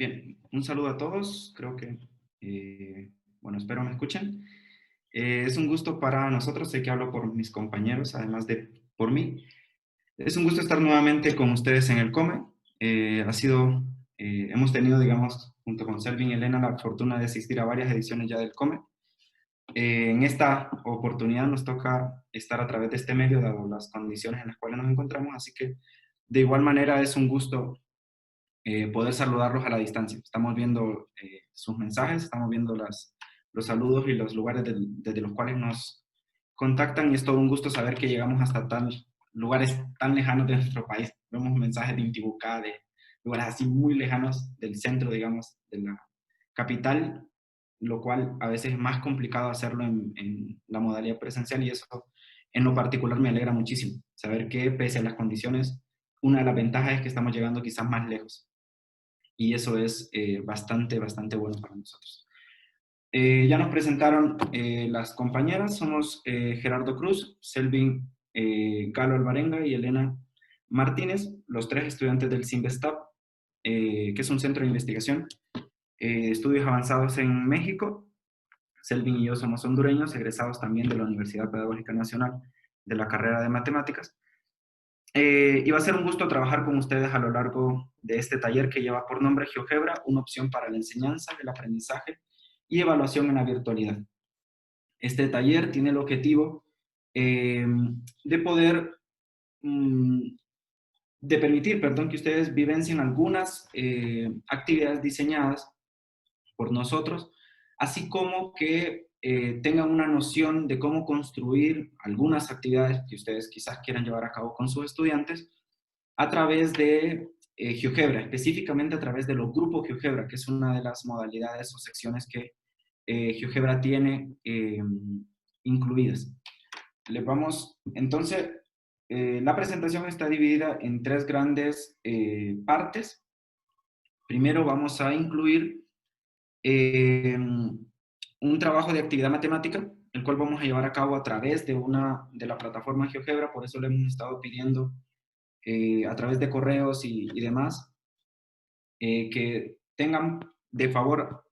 Bien, un saludo a todos. Creo que, bueno, espero me escuchen. Es un gusto para nosotros, sé que hablo por mis compañeros, además de por mí. Es un gusto estar nuevamente con ustedes en el COME. Hemos tenido, digamos, junto con Selvin y Elena, la fortuna de asistir a varias ediciones ya del COME. En esta oportunidad nos toca estar a través de este medio, dado las condiciones en las cuales nos encontramos, así que de igual manera es un gusto poder saludarlos a la distancia. Estamos viendo sus mensajes, estamos viendo los saludos y los lugares desde los cuales nos contactan y es todo un gusto saber que llegamos hasta lugares tan lejanos de nuestro país. Vemos mensajes de Intibucá, de lugares así muy lejanos del centro, digamos, de la capital, lo cual a veces es más complicado hacerlo en la modalidad presencial y eso en lo particular me alegra muchísimo. Saber que pese a las condiciones, una de las ventajas es que estamos llegando quizás más lejos y eso es bastante bueno para nosotros. Ya nos presentaron las compañeras, somos Gerardo Cruz, Selvin Galo Alvarenga y Elena Martínez, los tres estudiantes del CIMBESTAP, que es un centro de investigación, estudios avanzados en México. Selvin y yo somos hondureños, egresados también de la Universidad Pedagógica Nacional de la carrera de Matemáticas. Y va a ser un gusto trabajar con ustedes a lo largo de este taller que lleva por nombre GeoGebra, una opción para la enseñanza, el aprendizaje y evaluación en la virtualidad. Este taller tiene el objetivo de poder, mm, de permitir, perdón, que ustedes vivencien algunas actividades diseñadas por nosotros, así como que tengan una noción de cómo construir algunas actividades que ustedes quizás quieran llevar a cabo con sus estudiantes a través de GeoGebra, específicamente a través de los grupos GeoGebra, que es una de las modalidades o secciones que GeoGebra tiene incluidas. Entonces, la presentación está dividida en tres grandes partes. Primero vamos a incluir un trabajo de actividad matemática, el cual vamos a llevar a cabo a través de la plataforma GeoGebra, por eso le hemos estado pidiendo a través de correos y demás, que tengan de favor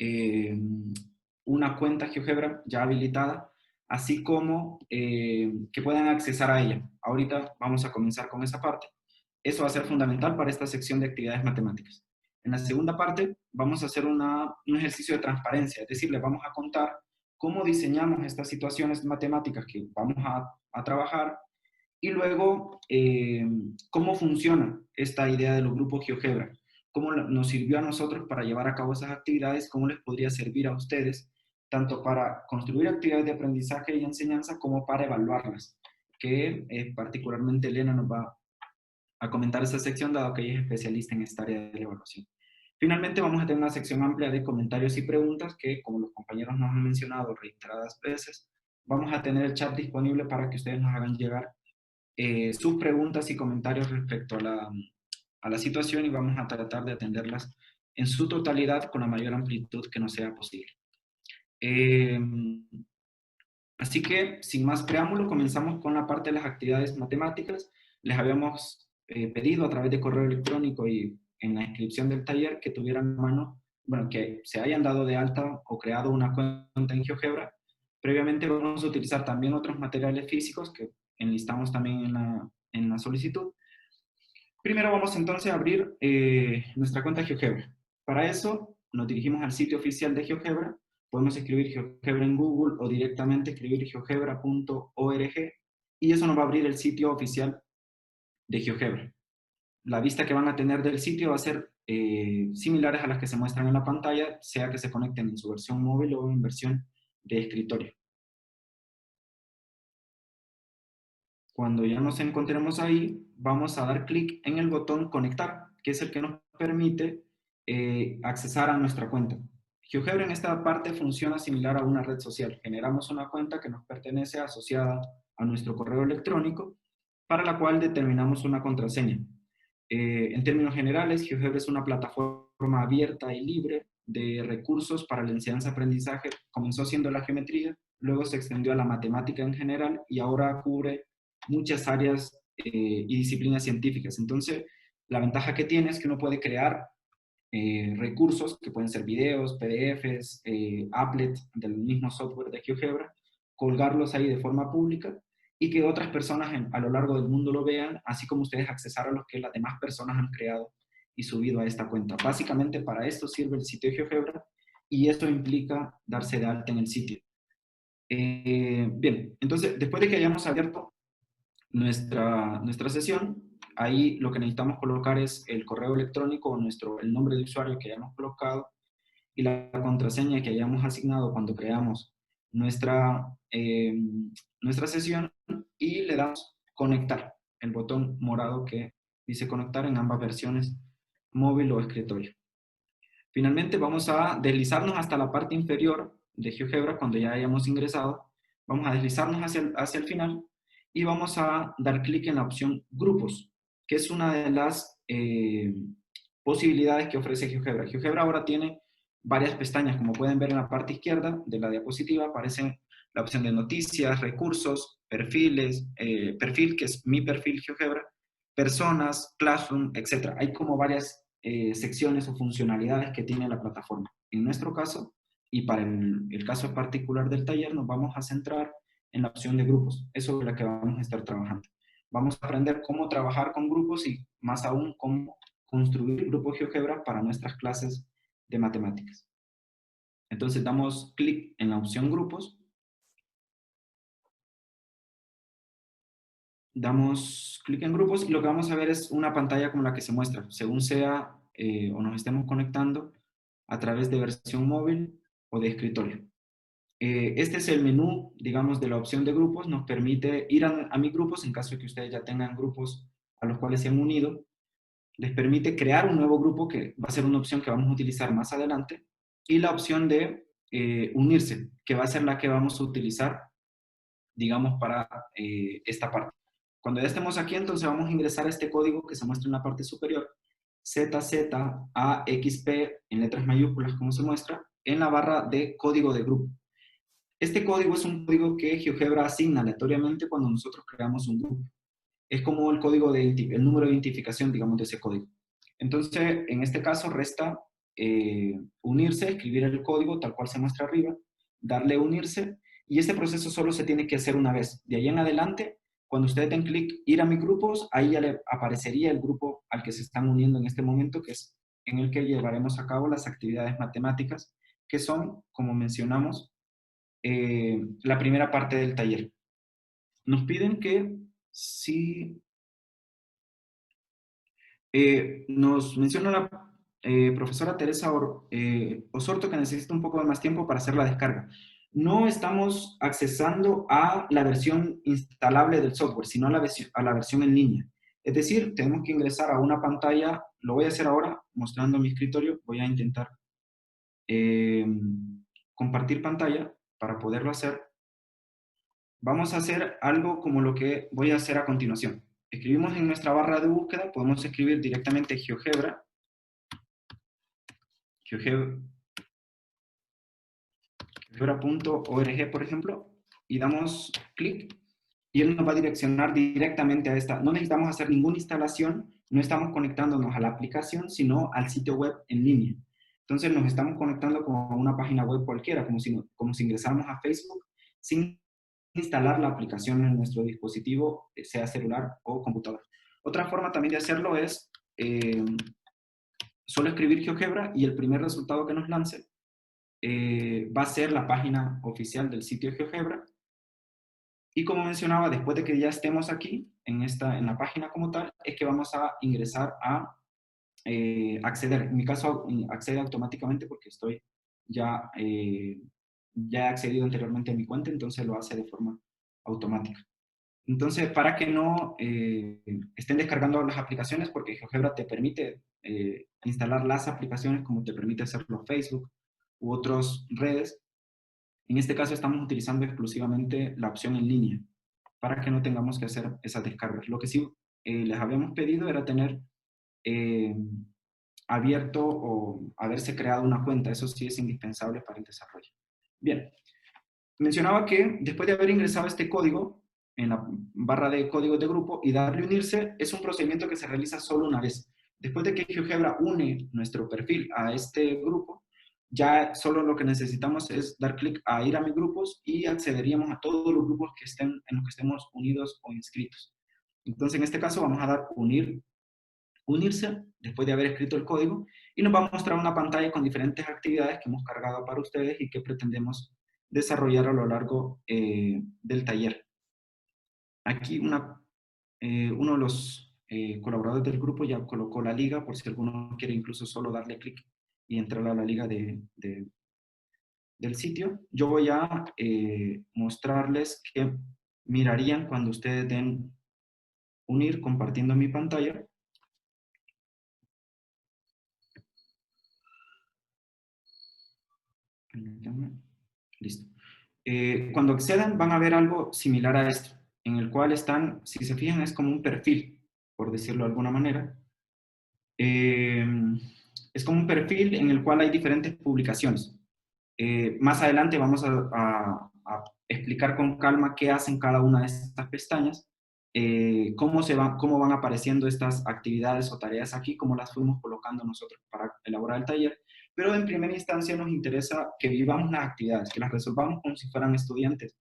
una cuenta GeoGebra ya habilitada, así como que puedan accesar a ella. Ahorita vamos a comenzar con esa parte. Eso va a ser fundamental para esta sección de actividades matemáticas. En la segunda parte vamos a hacer un ejercicio de transparencia, es decir, les vamos a contar cómo diseñamos estas situaciones matemáticas que vamos a trabajar y luego cómo funciona esta idea de los grupos GeoGebra, cómo nos sirvió a nosotros para llevar a cabo esas actividades, cómo les podría servir a ustedes, tanto para construir actividades de aprendizaje y enseñanza como para evaluarlas, que particularmente Elena nos va a comentar esa sección, dado que ella es especialista en esta área de la evaluación. Finalmente vamos a tener una sección amplia de comentarios y preguntas que, como los compañeros nos han mencionado reiteradas veces, vamos a tener el chat disponible para que ustedes nos hagan llegar sus preguntas y comentarios respecto a la situación y vamos a tratar de atenderlas en su totalidad con la mayor amplitud que nos sea posible. Eh, Así que, sin más preámbulo, comenzamos con la parte de las actividades matemáticas. Les habíamos pedido a través de correo electrónico y en la inscripción del taller que tuvieran a mano, bueno, que se hayan dado de alta o creado una cuenta en GeoGebra. Previamente vamos a utilizar también otros materiales físicos que enlistamos también en la solicitud. Primero vamos entonces a abrir nuestra cuenta GeoGebra. Para eso nos dirigimos al sitio oficial de GeoGebra. Podemos escribir GeoGebra en Google o directamente escribir geogebra.org y eso nos va a abrir el sitio oficial de GeoGebra. La vista que van a tener del sitio va a ser similares a las que se muestran en la pantalla, sea que se conecten en su versión móvil o en versión de escritorio. Cuando ya nos encontremos ahí, vamos a dar clic en el botón conectar, que es el que nos permite accesar a nuestra cuenta. GeoGebra en esta parte funciona similar a una red social. Generamos una cuenta que nos pertenece asociada a nuestro correo electrónico, para la cual determinamos una contraseña. En términos generales, GeoGebra es una plataforma abierta y libre de recursos para la enseñanza-aprendizaje. Comenzó siendo la geometría, luego se extendió a la matemática en general y ahora cubre muchas áreas y disciplinas científicas. Entonces, la ventaja que tiene es que uno puede crear recursos que pueden ser videos, PDFs, applets del mismo software de GeoGebra, colgarlos ahí de forma pública y que otras personas a lo largo del mundo lo vean, así como ustedes accesar a los que las demás personas han creado y subido a esta cuenta. Básicamente para esto sirve el sitio de GeoGebra y eso implica darse de alta en el sitio. Bien, entonces después de que hayamos abierto nuestra sesión, ahí lo que necesitamos colocar es el correo electrónico o el nombre de usuario que hayamos colocado y la contraseña que hayamos asignado cuando creamos nuestra sesión y le damos conectar, el botón morado que dice conectar en ambas versiones, móvil o escritorio. Finalmente vamos a deslizarnos hasta la parte inferior de GeoGebra cuando ya hayamos ingresado. Vamos a deslizarnos hacia el final y vamos a dar clic en la opción grupos, que es una de las posibilidades que ofrece GeoGebra. GeoGebra ahora tiene varias pestañas, como pueden ver en la parte izquierda de la diapositiva, aparece la opción de noticias, recursos, perfiles, perfil, que es mi perfil GeoGebra, personas, Classroom, etc. Hay como varias secciones o funcionalidades que tiene la plataforma. En nuestro caso, y para el caso particular del taller, nos vamos a centrar en la opción de grupos. Eso es la que vamos a estar trabajando. Vamos a aprender cómo trabajar con grupos y más aún cómo construir grupos GeoGebra para nuestras clases de matemáticas. Entonces damos clic en la opción grupos. Damos clic en grupos y lo que vamos a ver es una pantalla como la que se muestra, según sea o nos estemos conectando a través de versión móvil o de escritorio. Este es el menú, digamos, de la opción de grupos. Nos permite ir a mis grupos en caso de que ustedes ya tengan grupos a los cuales se han unido. Les permite crear un nuevo grupo que va a ser una opción que vamos a utilizar más adelante. Y la opción de unirse, que va a ser la que vamos a utilizar, digamos, para esta parte. Cuando ya estemos aquí, entonces vamos a ingresar este código que se muestra en la parte superior, ZZAXP, en letras mayúsculas como se muestra, en la barra de código de grupo. Este código es un código que GeoGebra asigna aleatoriamente cuando nosotros creamos un grupo. Es como el código el número de identificación, digamos, de ese código. Entonces, en este caso, resta unirse, escribir el código tal cual se muestra arriba, darle unirse, y este proceso solo se tiene que hacer una vez. De ahí en adelante, cuando ustedes den clic, ir a mis grupos, ahí ya le aparecería el grupo al que se están uniendo en este momento, que es en el que llevaremos a cabo las actividades matemáticas, que son, como mencionamos, la primera parte del taller. Nos piden que si nos menciona la profesora Teresa Osorto que necesita un poco de más tiempo para hacer la descarga. No estamos accesando a la versión instalable del software, sino a la versión en línea. Es decir, tenemos que ingresar a una pantalla, lo voy a hacer ahora mostrando mi escritorio, voy a intentar eh, compartir pantalla para poderlo hacer. Vamos a hacer algo como lo que voy a hacer a continuación. Escribimos en nuestra barra de búsqueda, podemos escribir directamente GeoGebra, geogebra.org, por ejemplo, y damos clic y él nos va a direccionar directamente a esta. No necesitamos hacer ninguna instalación, no estamos conectándonos a la aplicación, sino al sitio web en línea. Entonces nos estamos conectando como a una página web cualquiera, como si ingresáramos a Facebook, sin instalar la aplicación en nuestro dispositivo, sea celular o computador. Otra forma también de hacerlo es solo escribir GeoGebra y el primer resultado que nos lance va a ser la página oficial del sitio de GeoGebra. Y como mencionaba, después de que ya estemos aquí, en la página como tal, es que vamos a ingresar a acceder. En mi caso, accede automáticamente porque estoy ya he accedido anteriormente a mi cuenta, entonces lo hace de forma automática. Entonces, para que no estén descargando las aplicaciones, porque GeoGebra te permite instalar las aplicaciones como te permite hacerlo Facebook u otras redes, en este caso estamos utilizando exclusivamente la opción en línea para que no tengamos que hacer esas descargas. Lo que sí les habíamos pedido era tener eh, abierto o haberse creado una cuenta. Eso sí es indispensable para el desarrollo. Bien, mencionaba que después de haber ingresado este código en la barra de códigos de grupo y darle unirse, es un procedimiento que se realiza solo una vez. Después de que GeoGebra une nuestro perfil a este grupo, ya solo lo que necesitamos es dar clic a ir a mis grupos y accederíamos a todos los grupos que estén, en los que estemos unidos o inscritos. Entonces, en este caso, vamos a dar unirse después de haber escrito el código y nos va a mostrar una pantalla con diferentes actividades que hemos cargado para ustedes y que pretendemos desarrollar a lo largo del taller. Aquí uno de los colaboradores del grupo ya colocó la liga, por si alguno quiere incluso solo darle clic y entrar a la liga del sitio. Yo voy a mostrarles qué mirarían cuando ustedes den unir compartiendo mi pantalla. Listo. Cuando accedan van a ver algo similar a esto, en el cual están, si se fijan, es como un perfil, por decirlo de alguna manera. Eh, es como un perfil en el cual hay diferentes publicaciones. Más adelante vamos a explicar con calma qué hacen cada una de estas pestañas, cómo van apareciendo estas actividades o tareas aquí, cómo las fuimos colocando nosotros para elaborar el taller, pero en primera instancia nos interesa que vivamos las actividades, que las resolvamos como si fueran estudiantes,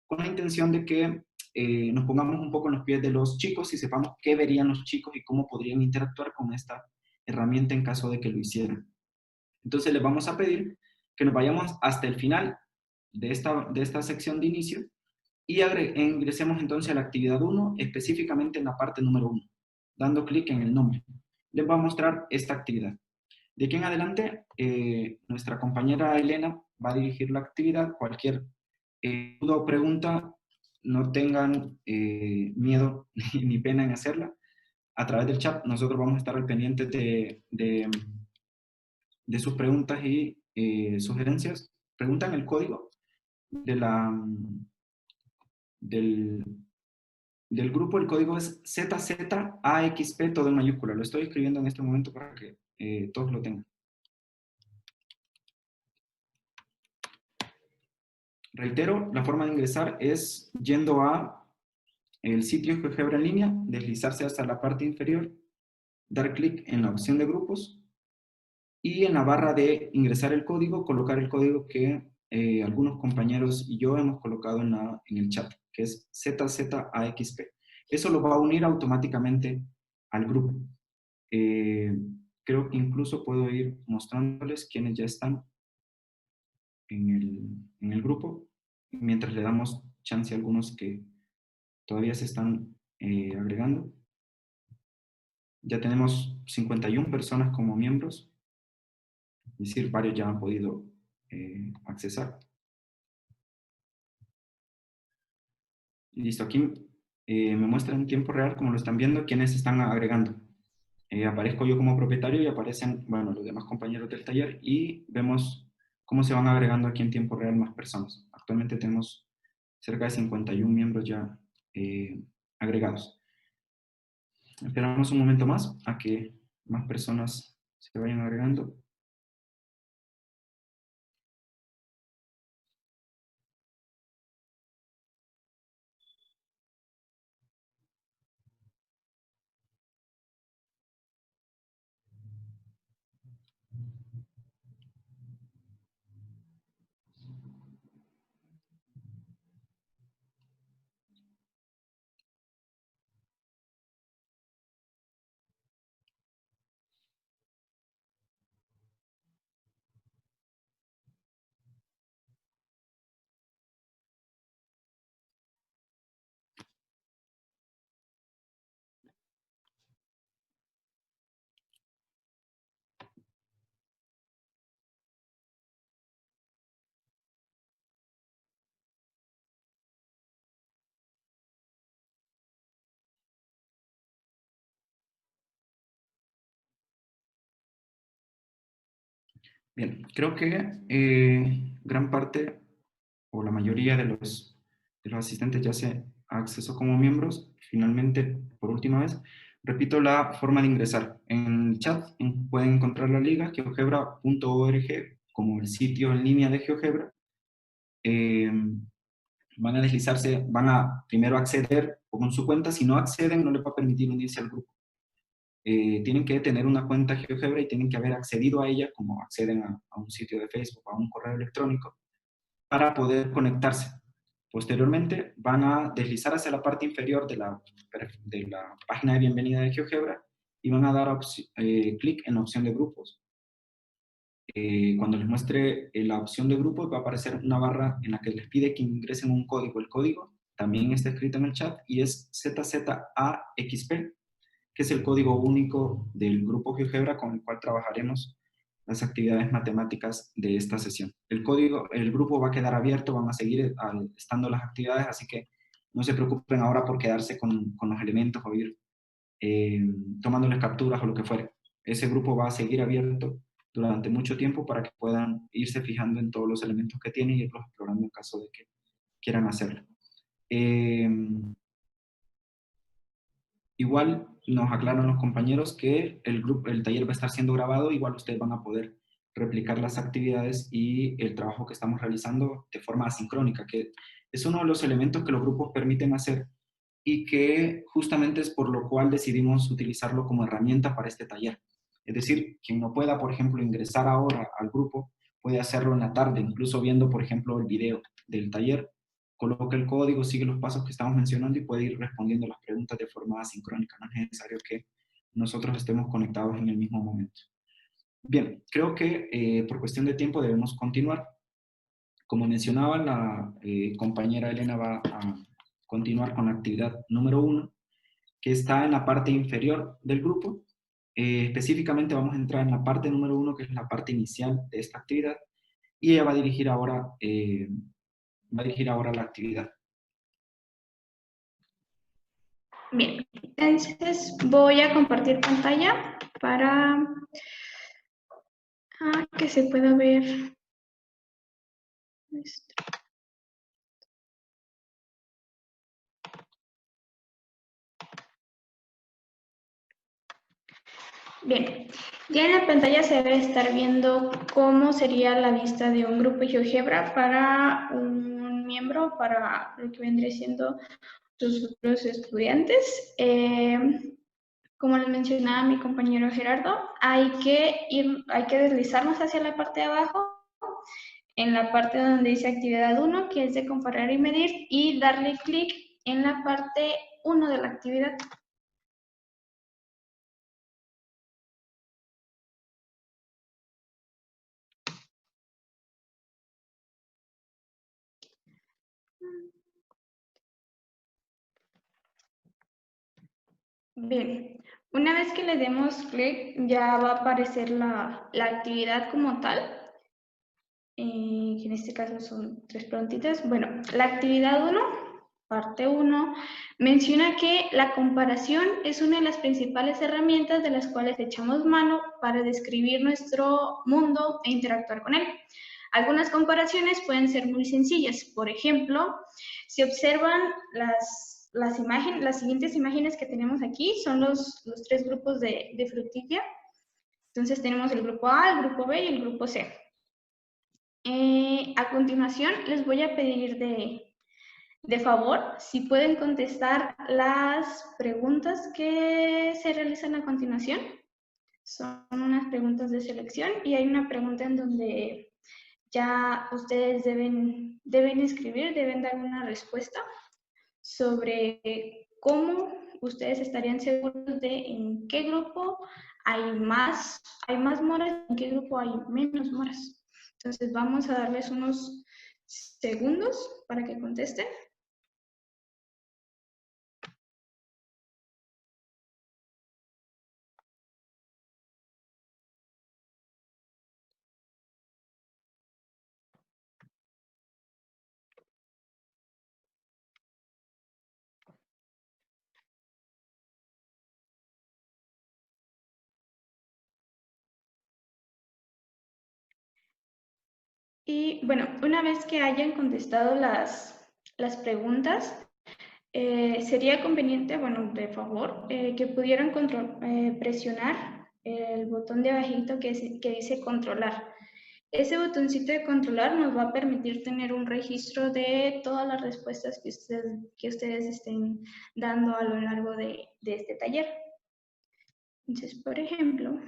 con la intención de que nos pongamos un poco en los pies de los chicos y sepamos qué verían los chicos y cómo podrían interactuar con esta herramienta en caso de que lo hicieran. Entonces les vamos a pedir que nos vayamos hasta el final de esta sección de inicio y ingresemos entonces a la actividad 1, específicamente en la parte número 1, dando clic en el nombre. Les va a mostrar esta actividad. De aquí en adelante, nuestra compañera Elena va a dirigir la actividad. Cualquier duda o pregunta, no tengan miedo ni pena en hacerla. A través del chat, nosotros vamos a estar al pendiente de sus preguntas y sugerencias. Preguntan el código de del, del grupo. El código es ZZAXP, todo en mayúscula. Lo estoy escribiendo en este momento para que todos lo tengan. Reitero, la forma de ingresar es yendo a el sitio GeoGebra en línea, deslizarse hasta la parte inferior, dar clic en la opción de grupos y en la barra de ingresar el código, colocar el código que algunos compañeros y yo hemos colocado en el chat, que es ZZAXP. Eso lo va a unir automáticamente al grupo. Creo que incluso puedo ir mostrándoles quienes ya están en el grupo, mientras le damos chance a algunos que todavía se están agregando. Ya tenemos 51 personas como miembros, es decir, varios ya han podido accesar. Listo, aquí me muestra en tiempo real, como lo están viendo, quiénes se están agregando. Aparezco yo como propietario y aparecen, bueno, los demás compañeros del taller y vemos cómo se van agregando aquí en tiempo real más personas. Actualmente tenemos cerca de 51 miembros ya agregados. Esperamos un momento más a que más personas se vayan agregando. Bien, creo que gran parte o la mayoría de los asistentes ya se ha acceso como miembros. Finalmente, por última vez, repito la forma de ingresar. En el chat pueden encontrar la liga geogebra.org como el sitio en línea de GeoGebra. Van a deslizarse, van a primero acceder con su cuenta. Si no acceden, no les va a permitir unirse al grupo. tienen que tener una cuenta GeoGebra y tienen que haber accedido a ella, como acceden a un sitio de Facebook, a un correo electrónico, para poder conectarse. Posteriormente van a deslizar hacia la parte inferior de la página de bienvenida de GeoGebra y van a dar clic en la opción de grupos. Cuando les muestre la opción de grupos va a aparecer una barra en la que les pide que ingresen un código. El código también está escrito en el chat y es ZZAXP, que es el código único del grupo GeoGebra con el cual trabajaremos las actividades matemáticas de esta sesión. El grupo va a quedar abierto, van a seguir estando las actividades, así que no se preocupen ahora por quedarse con los elementos o ir tomándoles capturas o lo que fuere. Ese grupo va a seguir abierto durante mucho tiempo para que puedan irse fijando en todos los elementos que tienen y irlos explorando en caso de que quieran hacerlo. Igual nos aclaran los compañeros que el taller va a estar siendo grabado, igual ustedes van a poder replicar las actividades y el trabajo que estamos realizando de forma asincrónica, que es uno de los elementos que los grupos permiten hacer y que justamente es por lo cual decidimos utilizarlo como herramienta para este taller. Es decir, quien no pueda, por ejemplo, ingresar ahora al grupo, puede hacerlo en la tarde, incluso viendo, por ejemplo, el video del taller, coloca el código, sigue los pasos que estamos mencionando y puede ir respondiendo las preguntas de forma asincrónica. No es necesario que nosotros estemos conectados en el mismo momento. Bien, creo que por cuestión de tiempo debemos continuar. Como mencionaba, la compañera Elena va a continuar con la actividad número 1, que está en la parte inferior del grupo. Específicamente vamos a entrar en la parte número 1, que es la parte inicial de esta actividad, y ella va a dirigir ahora la actividad. Bien, entonces voy a compartir pantalla para que se pueda ver esto. Bien, ya en la pantalla se debe estar viendo cómo sería la vista de un grupo GeoGebra para un miembro, para lo que vendría siendo los estudiantes. Como les mencionaba mi compañero Gerardo, hay que deslizarnos hacia la parte de abajo, en la parte donde dice actividad 1, que es de comparar y medir, y darle clic en la parte 1 de la actividad. Bien, una vez que le demos clic, ya va a aparecer la actividad como tal, que en este caso son 3 preguntitas. Bueno, la actividad 1, parte 1, menciona que la comparación es una de las principales herramientas de las cuales echamos mano para describir nuestro mundo e interactuar con él. Algunas comparaciones pueden ser muy sencillas. Por ejemplo, si observan las siguientes imágenes que tenemos aquí son los 3 grupos de frutilla. Entonces tenemos el grupo A, el grupo B y el grupo C. A continuación les voy a pedir de favor si pueden contestar las preguntas que se realizan a continuación. Son unas preguntas de selección y hay una pregunta en donde ya ustedes deben escribir, deben dar una respuesta sobre cómo ustedes estarían seguros de en qué grupo hay más moras, en qué grupo hay menos moras. Entonces vamos a darles unos segundos para que contesten. Y bueno, una vez que hayan contestado las preguntas, sería conveniente, bueno, de favor, que pudieran presionar el botón de abajito que dice controlar. Ese botoncito de controlar nos va a permitir tener un registro de todas las respuestas que ustedes estén dando a lo largo de este taller. Entonces, por ejemplo,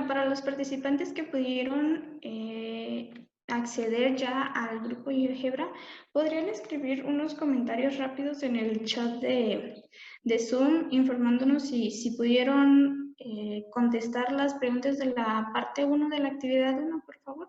para los participantes que pudieron acceder ya al grupo GeoGebra, ¿podrían escribir unos comentarios rápidos en el chat de Zoom informándonos si pudieron contestar las preguntas de la parte 1 de la actividad 1, por favor?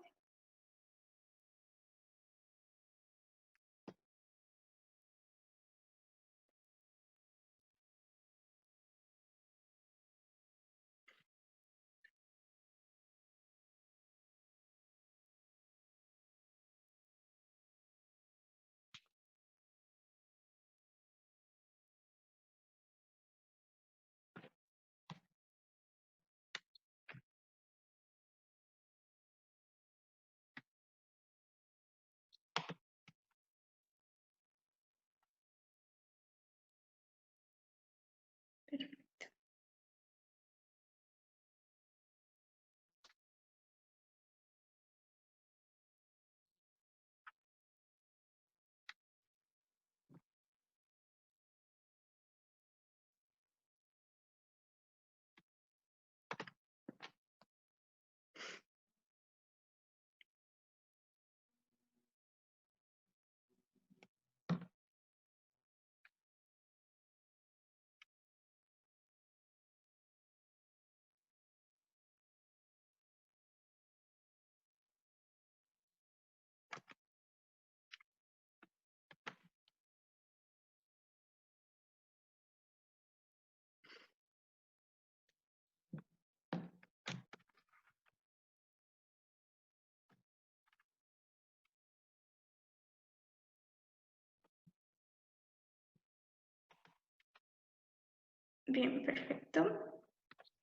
Bien, perfecto.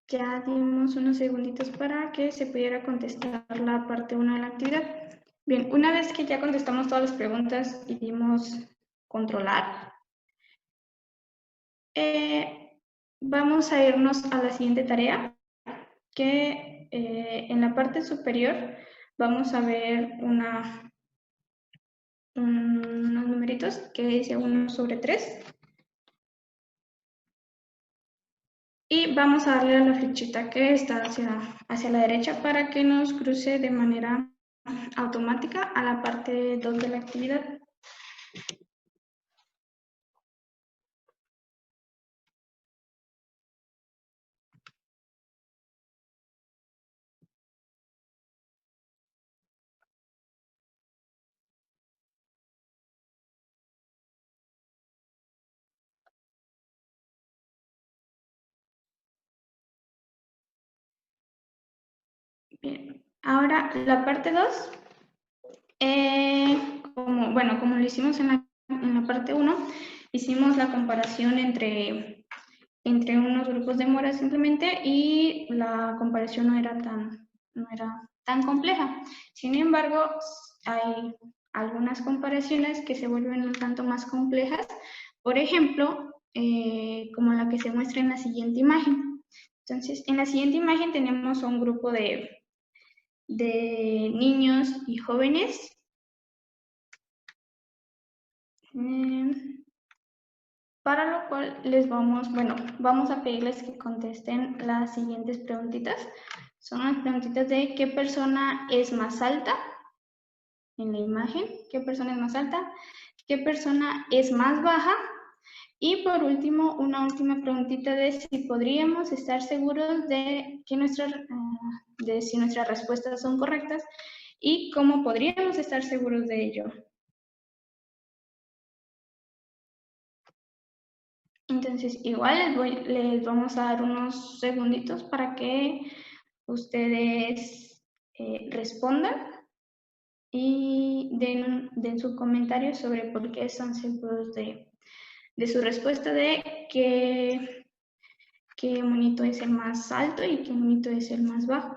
Ya dimos unos segunditos para que se pudiera contestar la parte 1 de la actividad. Bien, una vez que ya contestamos todas las preguntas y dimos controlar, vamos a irnos a la siguiente tarea, que en la parte superior vamos a ver unos numeritos que dice 1 sobre 3. Y vamos a darle a la flechita que está hacia la derecha para que nos cruce de manera automática a la parte 2 de la actividad. Bien, ahora la parte 2, como lo hicimos en la parte 1, hicimos la comparación entre unos grupos de mora simplemente y la comparación no era tan compleja. Sin embargo, hay algunas comparaciones que se vuelven un tanto más complejas, por ejemplo, como la que se muestra en la siguiente imagen. Entonces, en la siguiente imagen tenemos un grupo de de niños y jóvenes. Para lo cual vamos a pedirles que contesten las siguientes preguntitas. Son las preguntitas de qué persona es más alta en la imagen, qué persona es más alta, qué persona es más baja, y por último, una última preguntita de si podríamos estar seguros de que si nuestras respuestas son correctas y cómo podríamos estar seguros de ello. Entonces, igual les vamos a dar unos segunditos para que ustedes respondan y den su comentario sobre por qué están seguros de su respuesta de qué monito es el más alto y qué monito es el más bajo.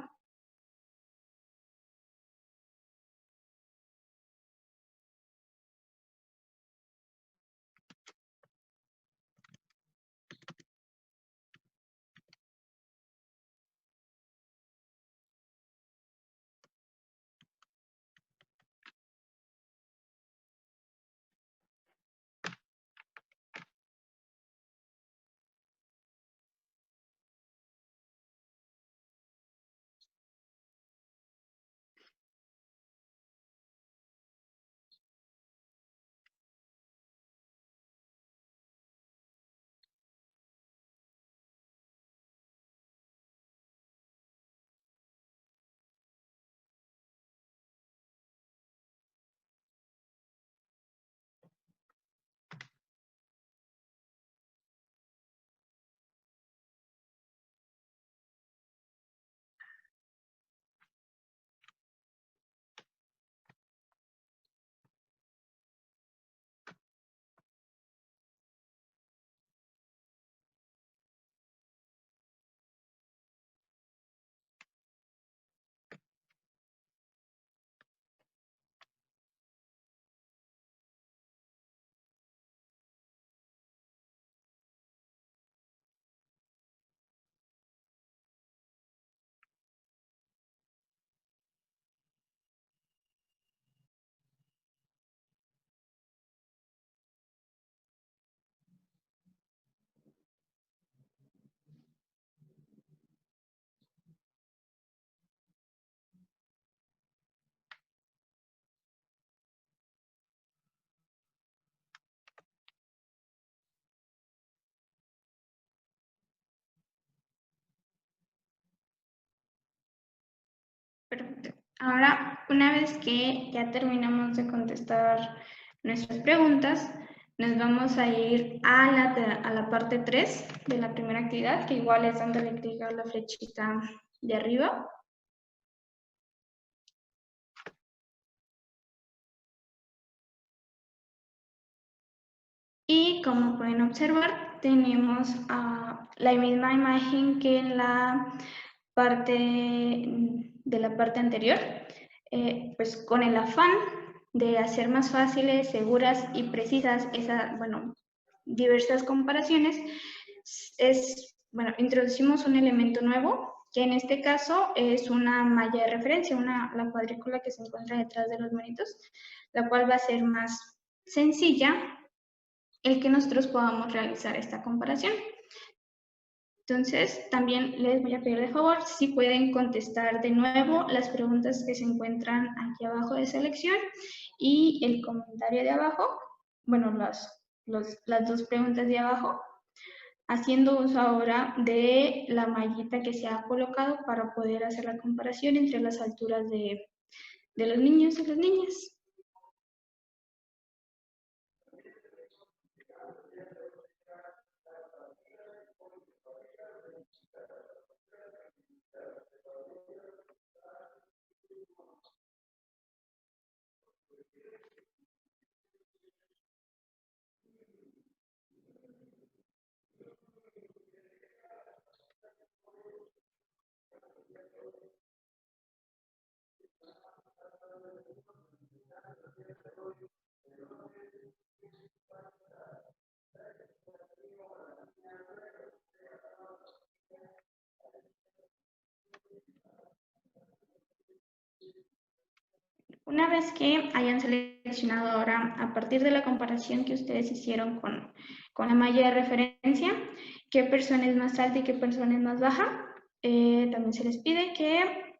Perfecto. Ahora, una vez que ya terminamos de contestar nuestras preguntas, nos vamos a ir a la parte 3 de la primera actividad, que igual es dándole clic a la flechita de arriba. Y como pueden observar, tenemos la misma imagen que en la parte anterior, pues con el afán de hacer más fáciles, seguras y precisas diversas comparaciones, introducimos un elemento nuevo, que en este caso es una malla de referencia, la cuadrícula que se encuentra detrás de los monitos, la cual va a ser más sencilla el que nosotros podamos realizar esta comparación. Entonces, también les voy a pedir de favor si pueden contestar de nuevo las preguntas que se encuentran aquí abajo de selección y el comentario de abajo, bueno, las dos preguntas de abajo, haciendo uso ahora de la mallita que se ha colocado para poder hacer la comparación entre las alturas de los niños y las niñas. Una vez que hayan seleccionado ahora, a partir de la comparación que ustedes hicieron con la malla de referencia, qué persona es más alta y qué persona es más baja, también se les pide que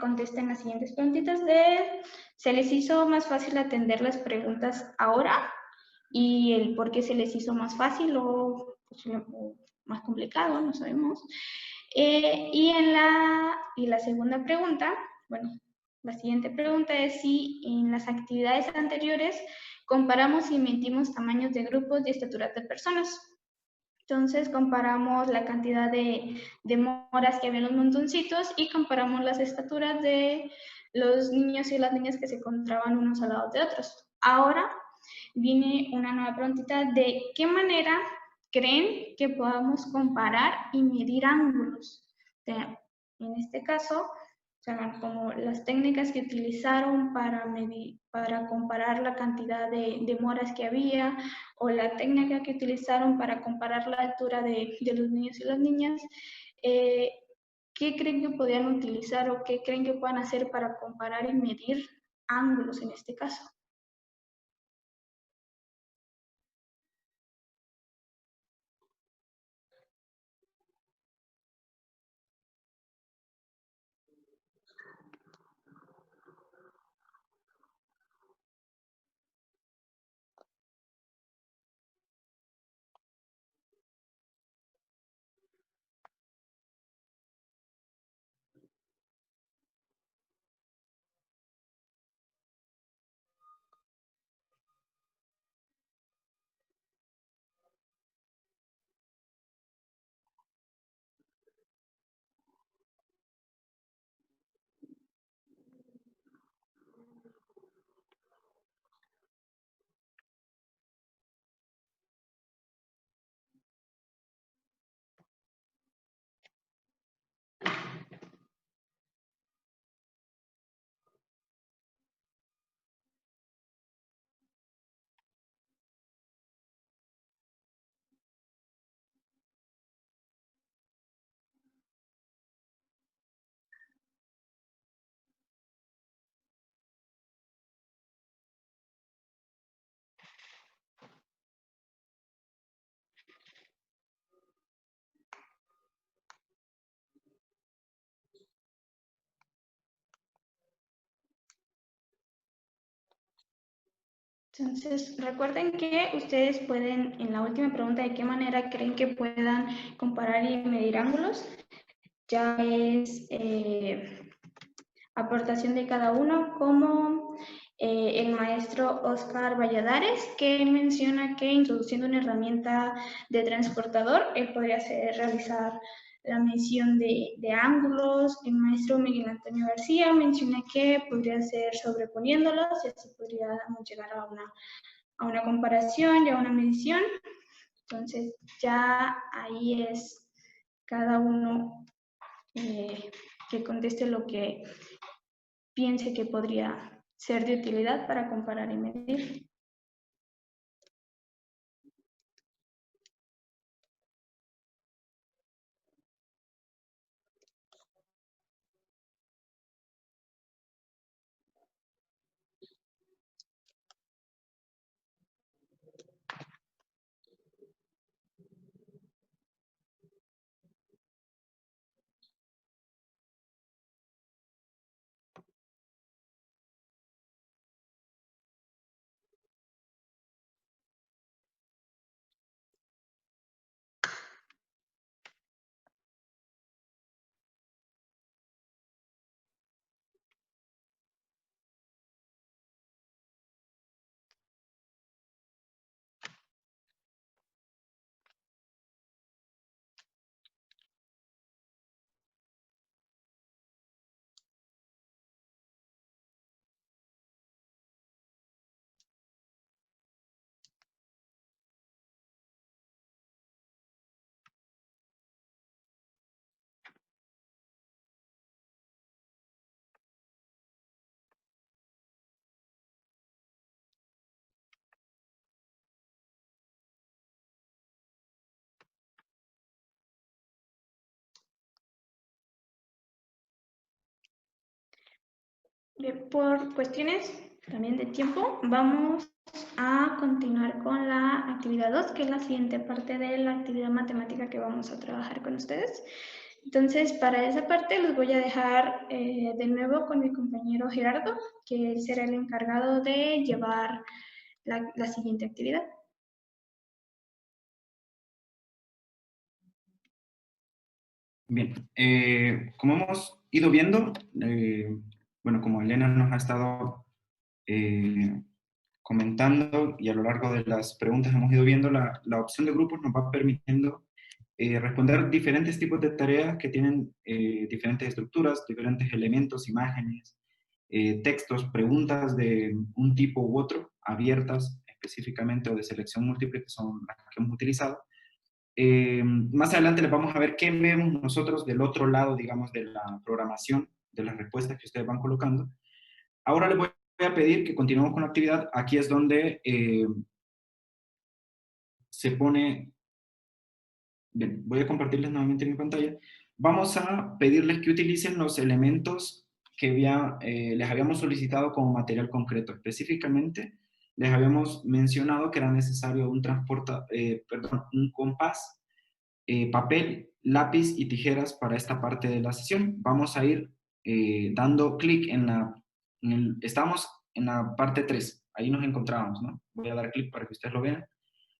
contesten las siguientes preguntitas de ¿se les hizo más fácil atender las preguntas ahora? Y el por qué se les hizo más fácil o más complicado, no sabemos. Y la segunda pregunta, bueno, la siguiente pregunta es si en las actividades anteriores comparamos y medimos tamaños de grupos y estaturas de personas. Entonces comparamos la cantidad de moras que había en los montoncitos y comparamos las estaturas de los niños y las niñas que se encontraban unos al lado de otros. Ahora viene una nueva preguntita de qué manera creen que podamos comparar y medir ángulos. En este caso, como las técnicas que utilizaron para medir, para comparar la cantidad de moras que había, o la técnica que utilizaron para comparar la altura de los niños y las niñas, ¿qué creen que podrían utilizar o qué creen que puedan hacer para comparar y medir ángulos en este caso? Entonces, recuerden que ustedes pueden, en la última pregunta, ¿de qué manera creen que puedan comparar y medir ángulos? Ya es aportación de cada uno, como el maestro Oscar Valladares, que menciona que introduciendo una herramienta de transportador, él podría realizar la medición de ángulos. El maestro Miguel Antonio García menciona que podría ser sobreponiéndolos y así podríamos llegar a una comparación y a una medición. Entonces ya ahí es cada uno que conteste lo que piense que podría ser de utilidad para comparar y medir. Bien, por cuestiones también de tiempo, vamos a continuar con la actividad 2, que es la siguiente parte de la actividad matemática que vamos a trabajar con ustedes. Entonces, para esa parte los voy a dejar de nuevo con mi compañero Gerardo, que será el encargado de llevar la siguiente actividad. Bien, como hemos ido viendo, bueno, como Elena nos ha estado comentando y a lo largo de las preguntas hemos ido viendo, la opción de grupos nos va permitiendo responder diferentes tipos de tareas que tienen diferentes estructuras, diferentes elementos, imágenes, textos, preguntas de un tipo u otro, abiertas específicamente o de selección múltiple, que son las que hemos utilizado. Más adelante les vamos a ver qué vemos nosotros del otro lado, digamos, de la programación, de las respuestas que ustedes van colocando. Ahora les voy a pedir que continuemos con la actividad. Aquí es donde se pone. Bien, voy a compartirles nuevamente mi pantalla. Vamos a pedirles que utilicen los elementos que les habíamos solicitado como material concreto. Específicamente, les habíamos mencionado que era necesario un compás, papel, lápiz y tijeras para esta parte de la sesión. Vamos a ir dando clic estamos en la parte 3, ahí nos encontramos, ¿no? Voy a dar clic para que ustedes lo vean.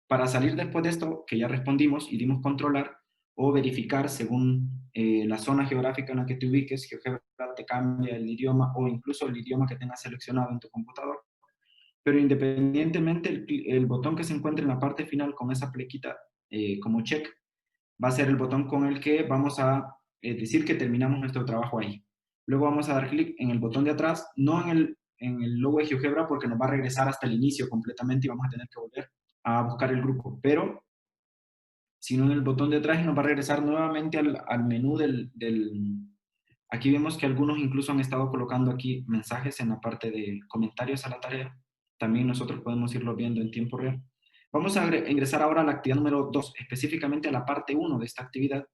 Para salir después de esto, que ya respondimos y dimos controlar o verificar según la zona geográfica en la que te ubiques, GeoGebra te cambia el idioma o incluso el idioma que tengas seleccionado en tu computador. Pero independientemente, el botón que se encuentre en la parte final con esa flequita como check, va a ser el botón con el que vamos a decir que terminamos nuestro trabajo ahí. Luego vamos a dar clic en el botón de atrás, no en el logo de GeoGebra porque nos va a regresar hasta el inicio completamente y vamos a tener que volver a buscar el grupo, pero sino en el botón de atrás y nos va a regresar nuevamente al menú Aquí vemos que algunos incluso han estado colocando aquí mensajes en la parte de comentarios a la tarea. También nosotros podemos irlo viendo en tiempo real. Vamos a ingresar ahora a la actividad número 2, específicamente a la parte 1 de esta actividad.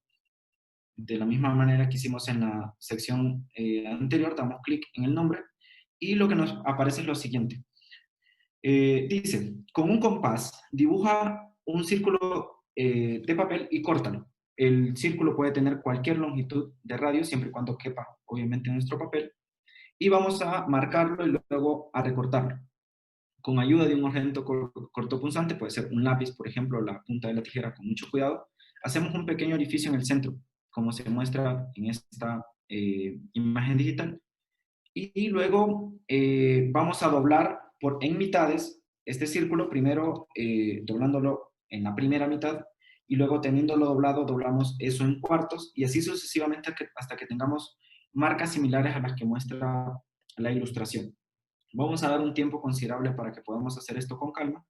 De la misma manera que hicimos en la sección anterior, damos clic en el nombre y lo que nos aparece es lo siguiente. Dice, con un compás, dibuja un círculo de papel y córtalo. El círculo puede tener cualquier longitud de radio, siempre y cuando quepa, obviamente, en nuestro papel. Y vamos a marcarlo y luego a recortarlo. Con ayuda de un objeto cortopunzante, puede ser un lápiz, por ejemplo, la punta de la tijera con mucho cuidado, hacemos un pequeño orificio en el centro, como se muestra en esta imagen digital. Y luego vamos a doblar en mitades este círculo, primero doblándolo en la primera mitad y luego teniéndolo doblado, doblamos eso en cuartos y así sucesivamente hasta que tengamos marcas similares a las que muestra la ilustración. Vamos a dar un tiempo considerable para que podamos hacer esto con calma.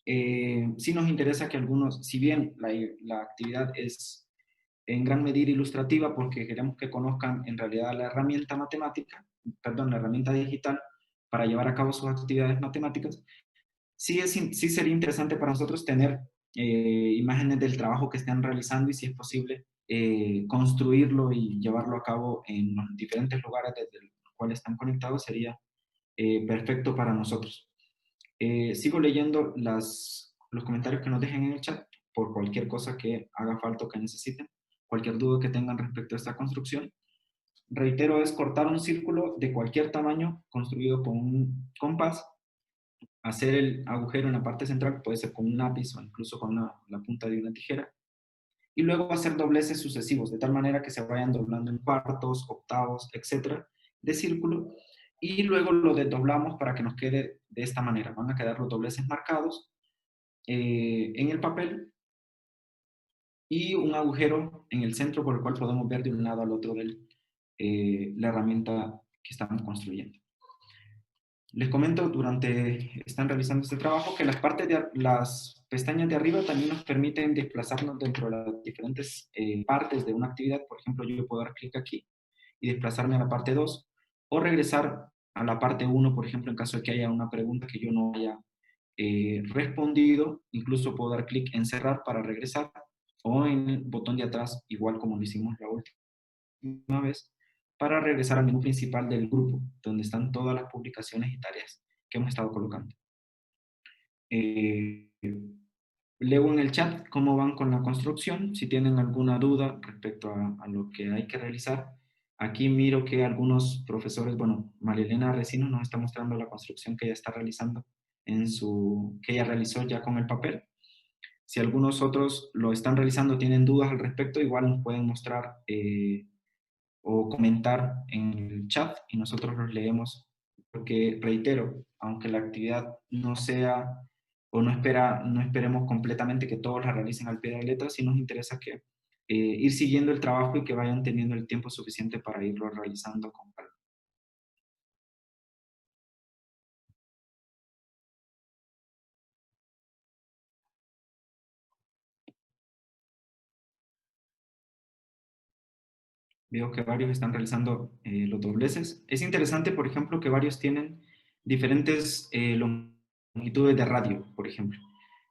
Sí nos interesa que algunos, si bien la actividad es en gran medida ilustrativa porque queremos que conozcan en realidad la herramienta matemática, perdón, la herramienta digital para llevar a cabo sus actividades matemáticas, sí sería interesante para nosotros tener imágenes del trabajo que estén realizando y si es posible construirlo y llevarlo a cabo en los diferentes lugares desde los cuales están conectados sería perfecto para nosotros. Sigo leyendo los comentarios que nos dejen en el chat por cualquier cosa que haga falta o que necesiten, cualquier duda que tengan respecto a esta construcción. Reitero, es cortar un círculo de cualquier tamaño construido con un compás, hacer el agujero en la parte central, puede ser con un lápiz o incluso con la punta de una tijera, y luego hacer dobleces sucesivos, de tal manera que se vayan doblando en cuartos, octavos, etcétera, de círculo, y luego lo desdoblamos para que nos quede de esta manera. Van a quedar los dobleces marcados en el papel y un agujero en el centro por el cual podemos ver de un lado al otro de la herramienta que estamos construyendo. Les comento, están realizando este trabajo, que las pestañas de arriba también nos permiten desplazarnos dentro de las diferentes partes de una actividad. Por ejemplo, yo puedo dar clic aquí y desplazarme a la parte 2 o regresar a la parte 1, por ejemplo, en caso de que haya una pregunta que yo no haya respondido. Incluso puedo dar clic en cerrar para regresar o en el botón de atrás, igual como lo hicimos la última vez, para regresar al menú principal del grupo, donde están todas las publicaciones y tareas que hemos estado colocando. Eh, Leo en el chat cómo van con la construcción, si tienen alguna duda respecto a lo que hay que realizar. Aquí miro que algunos profesores, bueno, María Elena Resino nos está mostrando la construcción que ella está realizando que ella realizó ya con el papel. Si algunos otros lo están realizando, tienen dudas al respecto, igual nos pueden mostrar o comentar en el chat y nosotros los leemos, porque reitero, aunque la actividad no sea o no esperemos completamente que todos la realicen al pie de la letra, sí nos interesa que ir siguiendo el trabajo y que vayan teniendo el tiempo suficiente para irlo realizando con calma. Veo que varios están realizando los dobleces. Es interesante, por ejemplo, que varios tienen diferentes longitudes de radio, por ejemplo.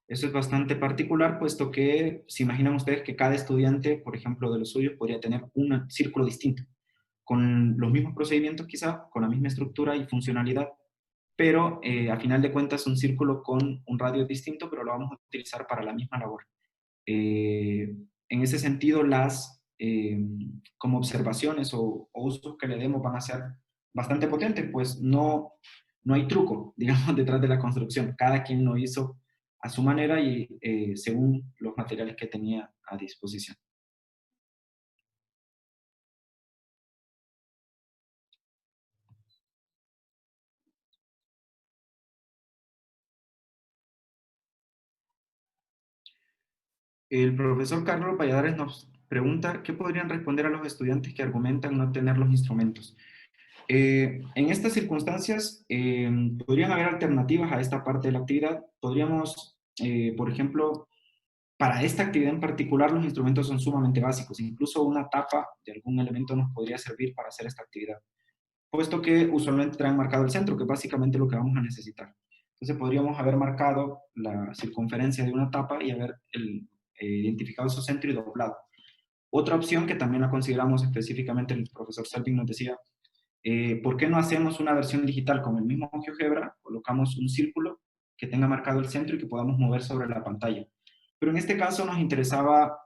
Eso es bastante particular, puesto que se imaginan ustedes que cada estudiante, por ejemplo, de los suyos, podría tener un círculo distinto, con los mismos procedimientos quizá, con la misma estructura y funcionalidad, pero a final de cuentas un círculo con un radio distinto, pero lo vamos a utilizar para la misma labor. En ese sentido, como observaciones o usos que le demos van a ser bastante potentes, pues no hay truco, digamos, detrás de la construcción. Cada quien lo hizo a su manera y según los materiales que tenía a disposición. El profesor Carlos Valladares nos pregunta, ¿qué podrían responder a los estudiantes que argumentan no tener los instrumentos? En estas circunstancias, podrían haber alternativas a esta parte de la actividad. Podríamos, por ejemplo, para esta actividad en particular, los instrumentos son sumamente básicos. Incluso una tapa de algún elemento nos podría servir para hacer esta actividad, puesto que usualmente traen marcado el centro, que es básicamente lo que vamos a necesitar. Entonces podríamos haber marcado la circunferencia de una tapa y haber identificado su centro y doblado. Otra opción que también la consideramos específicamente, el profesor Selvin nos decía, ¿por qué no hacemos una versión digital con el mismo GeoGebra? Colocamos un círculo que tenga marcado el centro y que podamos mover sobre la pantalla. Pero en este caso nos interesaba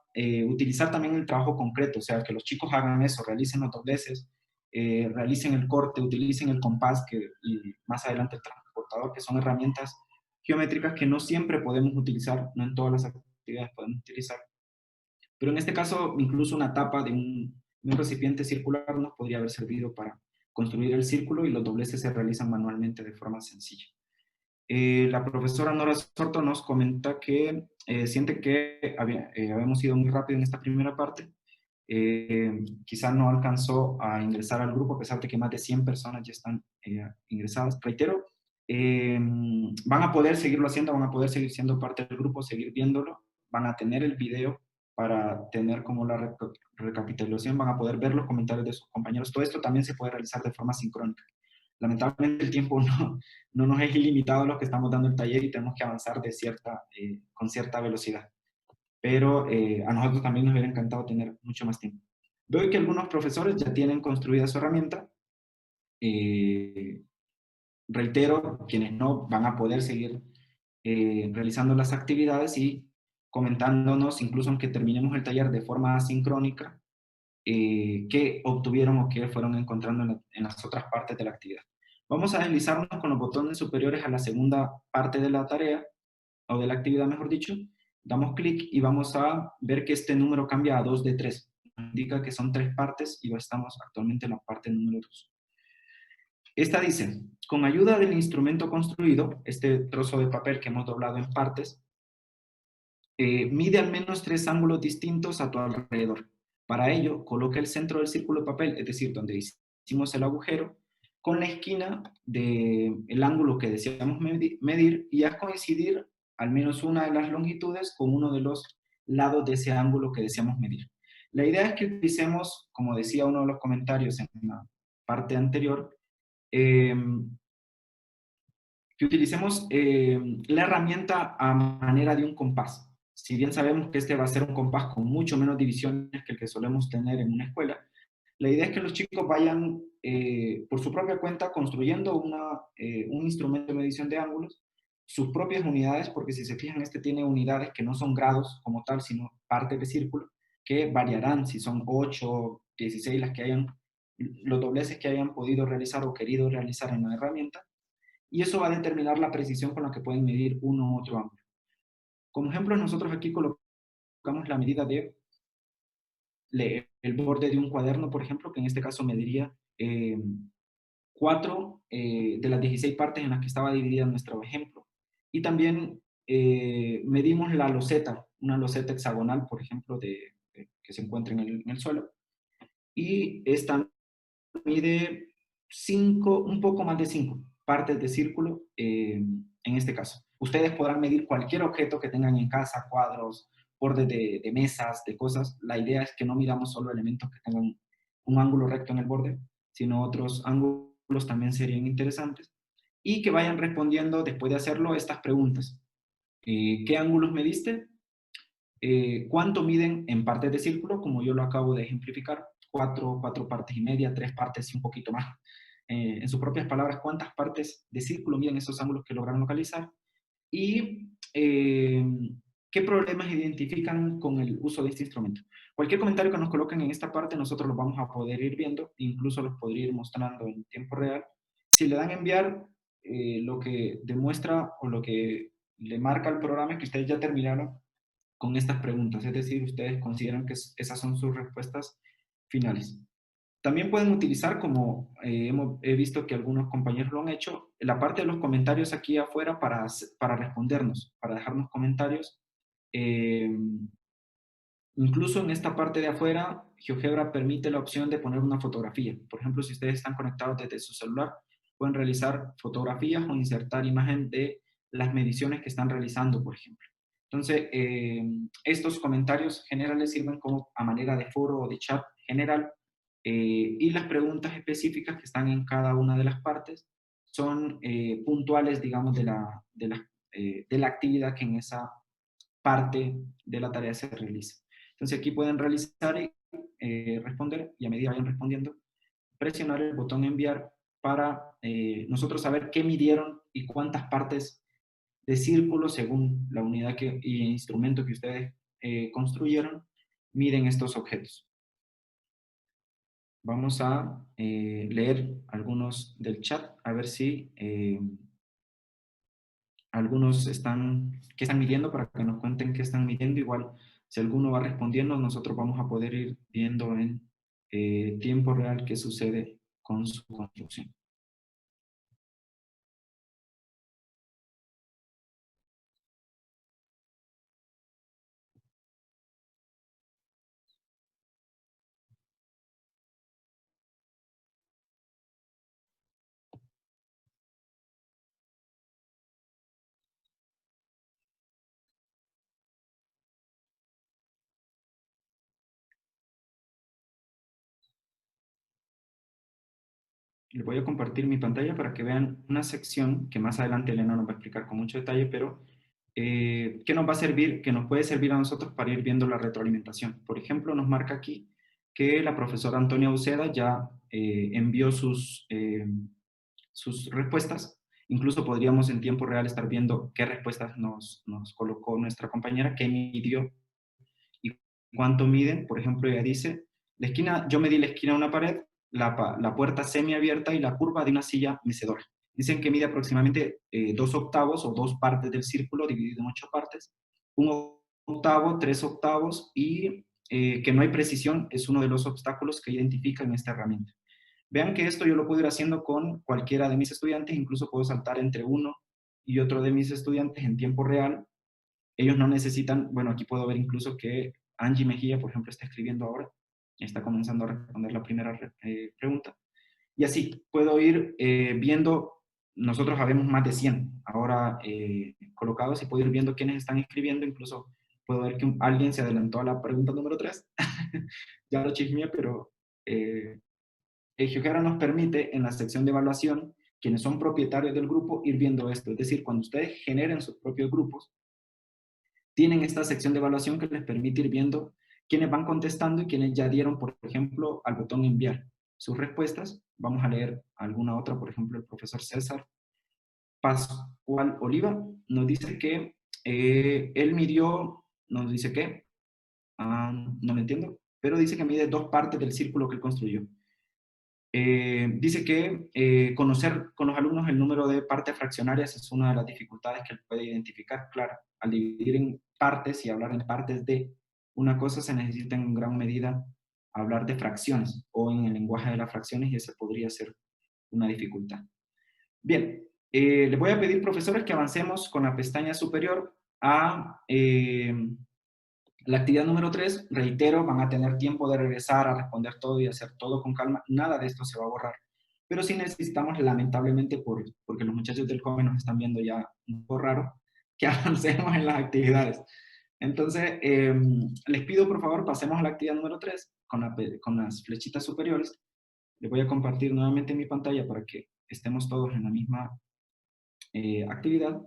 utilizar también el trabajo concreto, o sea, que los chicos hagan eso, realicen los dobleces, realicen el corte, utilicen el compás y más adelante el transportador, que son herramientas geométricas que no siempre podemos utilizar, no en todas las actividades podemos utilizar. Pero en este caso, incluso una tapa de un recipiente circular nos podría haber servido para construir el círculo y los dobleces se realizan manualmente de forma sencilla. La profesora Nora Sorto nos comenta que siente que habíamos ido muy rápido en esta primera parte. Quizá no alcanzó a ingresar al grupo, a pesar de que más de 100 personas ya están ingresadas. Reitero, van a poder seguirlo haciendo, van a poder seguir siendo parte del grupo, seguir viéndolo, van a tener el video para tener como la recapitulación, van a poder ver los comentarios de sus compañeros. Todo esto también se puede realizar de forma sincrónica. Lamentablemente el tiempo no nos es ilimitado a los que estamos dando el taller y tenemos que avanzar con cierta velocidad. Pero a nosotros también nos hubiera encantado tener mucho más tiempo. Veo que algunos profesores ya tienen construida su herramienta. Reitero, quienes no van a poder seguir realizando las actividades y comentándonos, incluso aunque terminemos el taller de forma asincrónica, qué obtuvieron o qué fueron encontrando en las otras partes de la actividad. Vamos a deslizarnos con los botones superiores a la segunda parte de la tarea, o de la actividad, mejor dicho. Damos clic y vamos a ver que este número cambia a 2 de 3. Indica que son 3 partes y estamos actualmente en la parte número 2. Esta dice, con ayuda del instrumento construido, este trozo de papel que hemos doblado en partes, mide al menos 3 ángulos distintos a tu alrededor. Para ello, coloca el centro del círculo de papel, es decir, donde hicimos el agujero, con la esquina del ángulo que deseamos medir y haz coincidir al menos una de las longitudes con uno de los lados de ese ángulo que deseamos medir. La idea es que utilicemos, como decía uno de los comentarios en la parte anterior, que utilicemos la herramienta a manera de un compás. Si bien sabemos que este va a ser un compás con mucho menos divisiones que el que solemos tener en una escuela, La idea es que los chicos vayan por su propia cuenta construyendo un instrumento de medición de ángulos, sus propias unidades, porque si se fijan, este tiene unidades que no son grados como tal, sino partes de círculo, que variarán si son 8, 16 las que hayan, los dobleces que hayan podido realizar o querido realizar en la herramienta, y eso va a determinar la precisión con la que pueden medir uno u otro ángulo. Como ejemplo, nosotros aquí colocamos la medida de el borde de un cuaderno, por ejemplo, que en este caso mediría 4 de las 16 partes en las que estaba dividida nuestro ejemplo. Y también medimos la loseta, una loseta hexagonal, por ejemplo, que se encuentra en el suelo. Y esta mide 5, un poco más de 5 partes de círculo en este caso. Ustedes podrán medir cualquier objeto que tengan en casa, cuadros, bordes de mesas, de cosas. La idea es que no midamos solo elementos que tengan un ángulo recto en el borde, sino otros ángulos también serían interesantes. Y que vayan respondiendo, después de hacerlo, estas preguntas. ¿Qué ángulos mediste? ¿Cuánto miden en partes de círculo? Como yo lo acabo de ejemplificar, 4 partes y media, 3 partes y un poquito más. En sus propias palabras, ¿cuántas partes de círculo miden esos ángulos que lograron localizar? Y ¿qué problemas identifican con el uso de este instrumento? Cualquier comentario que nos coloquen en esta parte, nosotros los vamos a poder ir viendo, incluso los podría ir mostrando en tiempo real. Si le dan enviar, lo que demuestra o lo que le marca al programa es que ustedes ya terminaron con estas preguntas, es decir, ustedes consideran que esas son sus respuestas finales. También pueden utilizar, como he visto que algunos compañeros lo han hecho, la parte de los comentarios aquí afuera para respondernos, para dejarnos comentarios. Eh, Incluso en esta parte de afuera, GeoGebra permite la opción de poner una fotografía. Por ejemplo, si ustedes están conectados desde su celular, pueden realizar fotografías o insertar imagen de las mediciones que están realizando, por ejemplo. Entonces, estos comentarios generales sirven como a manera de foro o de chat general, y las preguntas específicas que están en cada una de las partes son puntuales, digamos, de la actividad que en esa parte de la tarea se realiza. Entonces aquí pueden realizar y responder, y a medida vayan respondiendo, presionar el botón enviar para nosotros saber qué midieron y cuántas partes de círculo, según la unidad y instrumento que ustedes construyeron, miden estos objetos. Vamos a leer algunos del chat, a ver si algunos qué están midiendo, para que nos cuenten qué están midiendo. Igual, si alguno va respondiendo, nosotros vamos a poder ir viendo en tiempo real qué sucede con su construcción. Les voy a compartir mi pantalla para que vean una sección que más adelante Elena nos va a explicar con mucho detalle, pero que nos va a servir, que nos puede servir a nosotros para ir viendo la retroalimentación. Por ejemplo, nos marca aquí que la profesora Antonia Uceda ya envió sus respuestas. Incluso podríamos en tiempo real estar viendo qué respuestas nos colocó nuestra compañera, qué midió y cuánto miden. Por ejemplo, ella dice, yo medí la esquina de una pared, la puerta semiabierta y la curva de una silla mecedora. Dicen que mide aproximadamente 2 octavos o 2 partes del círculo dividido en 8 partes, 1 octavo, 3 octavos, y que no hay precisión es uno de los obstáculos que identifica en esta herramienta. Vean que esto yo lo puedo ir haciendo con cualquiera de mis estudiantes, incluso puedo saltar entre uno y otro de mis estudiantes en tiempo real. Ellos no necesitan, bueno, aquí puedo ver incluso que Angie Mejía, por ejemplo, está escribiendo ahora, está comenzando a responder la primera pregunta. Y así, puedo ir viendo, nosotros habemos más de 100 ahora colocados, y puedo ir viendo quiénes están escribiendo. Incluso puedo ver que alguien se adelantó a la pregunta número 3. Ya lo chismeé, pero GeoGebra nos permite en la sección de evaluación, quienes son propietarios del grupo, ir viendo esto. Es decir, cuando ustedes generen sus propios grupos, tienen esta sección de evaluación que les permite ir viendo quienes van contestando y quienes ya dieron, por ejemplo, al botón enviar sus respuestas. Vamos a leer alguna otra, por ejemplo, el profesor César Pascual Oliva nos dice que él midió, nos dice que, no lo entiendo, pero dice que mide 2 partes del círculo que él construyó. Dice que conocer con los alumnos el número de partes fraccionarias es una de las dificultades que él puede identificar. Claro, al dividir en partes y hablar en partes de una cosa se necesita en gran medida hablar de fracciones o en el lenguaje de las fracciones y esa podría ser una dificultad. Bien, les voy a pedir, profesores, que avancemos con la pestaña superior a la actividad número 3. Reitero, van a tener tiempo de regresar a responder todo y hacer todo con calma. Nada de esto se va a borrar. Pero sí necesitamos, lamentablemente, porque los muchachos del COME nos están viendo ya un poco raro, que avancemos en las actividades. Entonces, les pido, por favor, pasemos a la actividad número 3 con las flechitas superiores. Les voy a compartir nuevamente mi pantalla para que estemos todos en la misma actividad.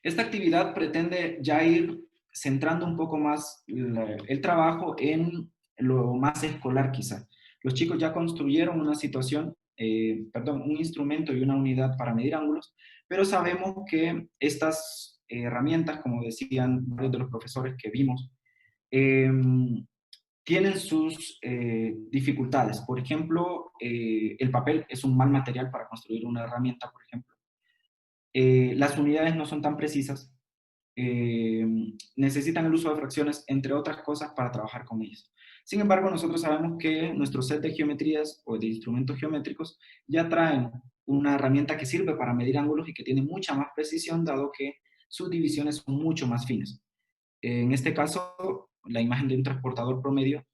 Esta actividad pretende ya ir centrando un poco más el trabajo en lo más escolar quizá. Los chicos ya construyeron una situación, un instrumento y una unidad para medir ángulos, pero sabemos que estas herramientas, como decían varios de los profesores que vimos, tienen sus dificultades. Por ejemplo, el papel es un mal material para construir una herramienta, por ejemplo. Las unidades no son tan precisas, eh, necesitan el uso de fracciones, entre otras cosas, para trabajar con ellas. Sin embargo, nosotros sabemos que nuestro set de geometrías o de instrumentos geométricos ya traen una herramienta que sirve para medir ángulos y que tiene mucha más precisión, dado que sus divisiones son mucho más finas. En este caso, la imagen de un transportador promedio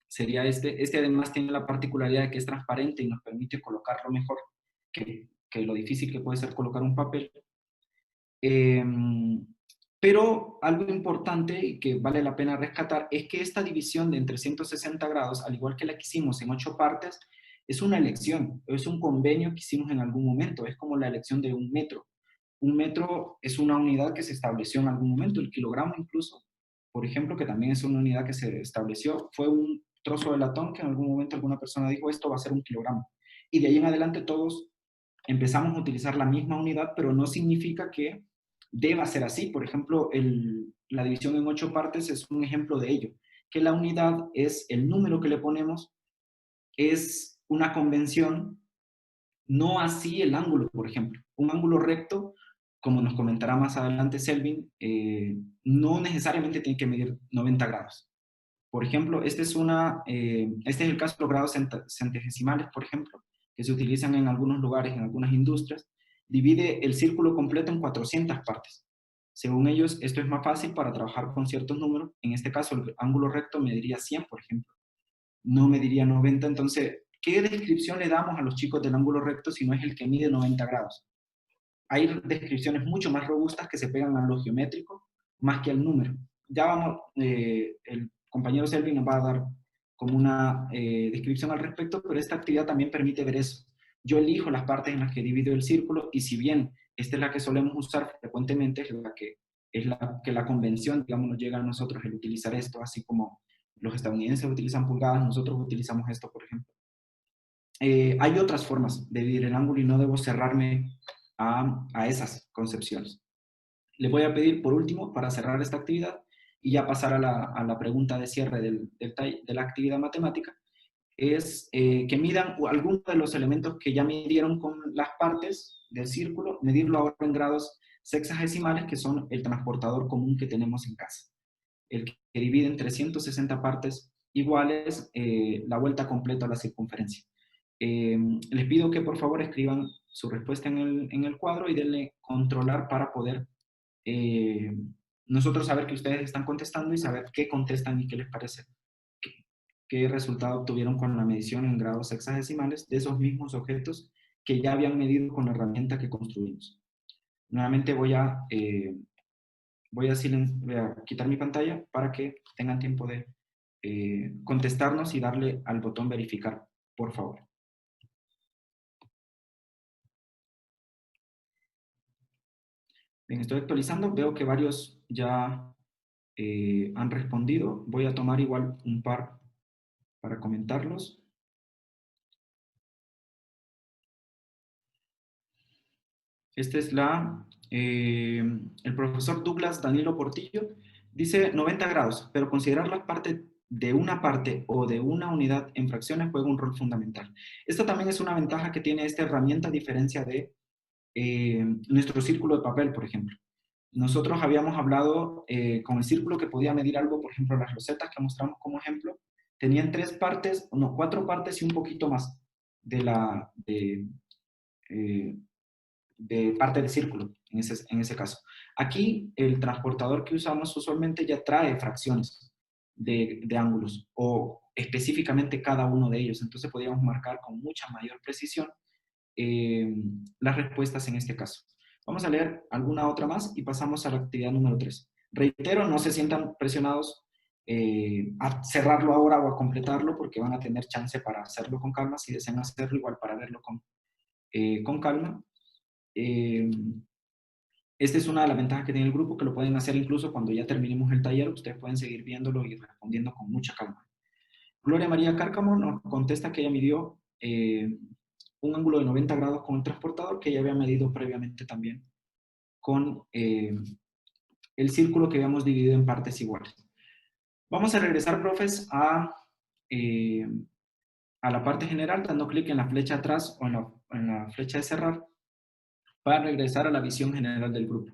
sería este. Este además tiene la particularidad de que es transparente y nos permite colocarlo mejor que lo difícil que puede ser colocar un papel. Eh, pero algo importante y que vale la pena rescatar es que esta división de entre 160 grados, al igual que la que hicimos en 8 partes, es una elección, es un convenio que hicimos en algún momento, es como la elección de un metro. Un metro es una unidad que se estableció en algún momento, el kilogramo incluso, por ejemplo, que también es una unidad que se estableció, fue un trozo de latón que en algún momento alguna persona dijo, esto va a ser un kilogramo. Y de ahí en adelante todos empezamos a utilizar la misma unidad, pero no significa que deba ser así. Por ejemplo, la división en 8 partes es un ejemplo de ello, que la unidad es el número que le ponemos, es una convención, no así el ángulo, por ejemplo. Un ángulo recto, como nos comentará más adelante Selvin, no necesariamente tiene que medir 90 grados. Por ejemplo, este es el caso de los grados centesimales, por ejemplo, que se utilizan en algunos lugares, en algunas industrias. Divide el círculo completo en 400 partes. Según ellos, esto es más fácil para trabajar con ciertos números. En este caso, el ángulo recto mediría 100, por ejemplo. No mediría 90. Entonces, ¿qué descripción le damos a los chicos del ángulo recto si no es el que mide 90 grados? Hay descripciones mucho más robustas que se pegan a lo geométrico más que al número. Ya vamos, el compañero Selvin nos va a dar como una descripción al respecto, pero esta actividad también permite ver eso. Yo elijo las partes en las que divido el círculo y si bien esta es la que solemos usar frecuentemente, es la convención, digamos, nos llega a nosotros el utilizar esto, así como los estadounidenses utilizan pulgadas, nosotros utilizamos esto, por ejemplo. Hay otras formas de dividir el ángulo y no debo cerrarme a esas concepciones. Les voy a pedir, por último, para cerrar esta actividad y ya pasar a la pregunta de cierre de la actividad matemática, es que midan algunos de los elementos que ya midieron con las partes del círculo, medirlo ahora en grados sexagesimales, que son el transportador común que tenemos en casa. El que divide en 360 partes iguales la vuelta completa a la circunferencia. Les pido que por favor escriban su respuesta en el cuadro y denle controlar para poder eh, nosotros saber que ustedes están contestando y saber qué contestan y qué les parece, qué resultado obtuvieron con la medición en grados sexagesimales de esos mismos objetos que ya habían medido con la herramienta que construimos. Nuevamente voy a quitar mi pantalla para que tengan tiempo de contestarnos y darle al botón verificar, por favor. Bien, estoy actualizando, veo que varios ya han respondido. Voy a tomar igual un par para comentarlos. Esta es el profesor Douglas Danilo Portillo. Dice 90 grados, pero considerar la parte de una parte o de una unidad en fracciones juega un rol fundamental. Esta también es una ventaja que tiene esta herramienta a diferencia de nuestro círculo de papel, por ejemplo. Nosotros habíamos hablado con el círculo que podía medir algo, por ejemplo, las rosetas que mostramos como ejemplo, tenían 3 partes, no, 4 partes y un poquito más eh, de parte del círculo, en ese caso. Aquí, el transportador que usamos usualmente ya trae fracciones de ángulos, o específicamente cada uno de ellos. Entonces, podríamos marcar con mucha mayor precisión las respuestas en este caso. Vamos a leer alguna otra más y pasamos a la actividad número 3. Reitero, no se sientan presionados a cerrarlo ahora o a completarlo, porque van a tener chance para hacerlo con calma, si desean hacerlo igual para verlo con calma. Esta es una de las ventajas que tiene el grupo, que lo pueden hacer incluso cuando ya terminemos el taller. Ustedes pueden seguir viéndolo y respondiendo con mucha calma. Gloria María Cárcamo nos contesta que ella midió un ángulo de 90 grados con el transportador, que ella había medido previamente también con el círculo que habíamos dividido en partes iguales. Vamos a regresar, profes, a la parte general, dando clic en la flecha atrás o en la flecha de cerrar, para regresar a la visión general del grupo.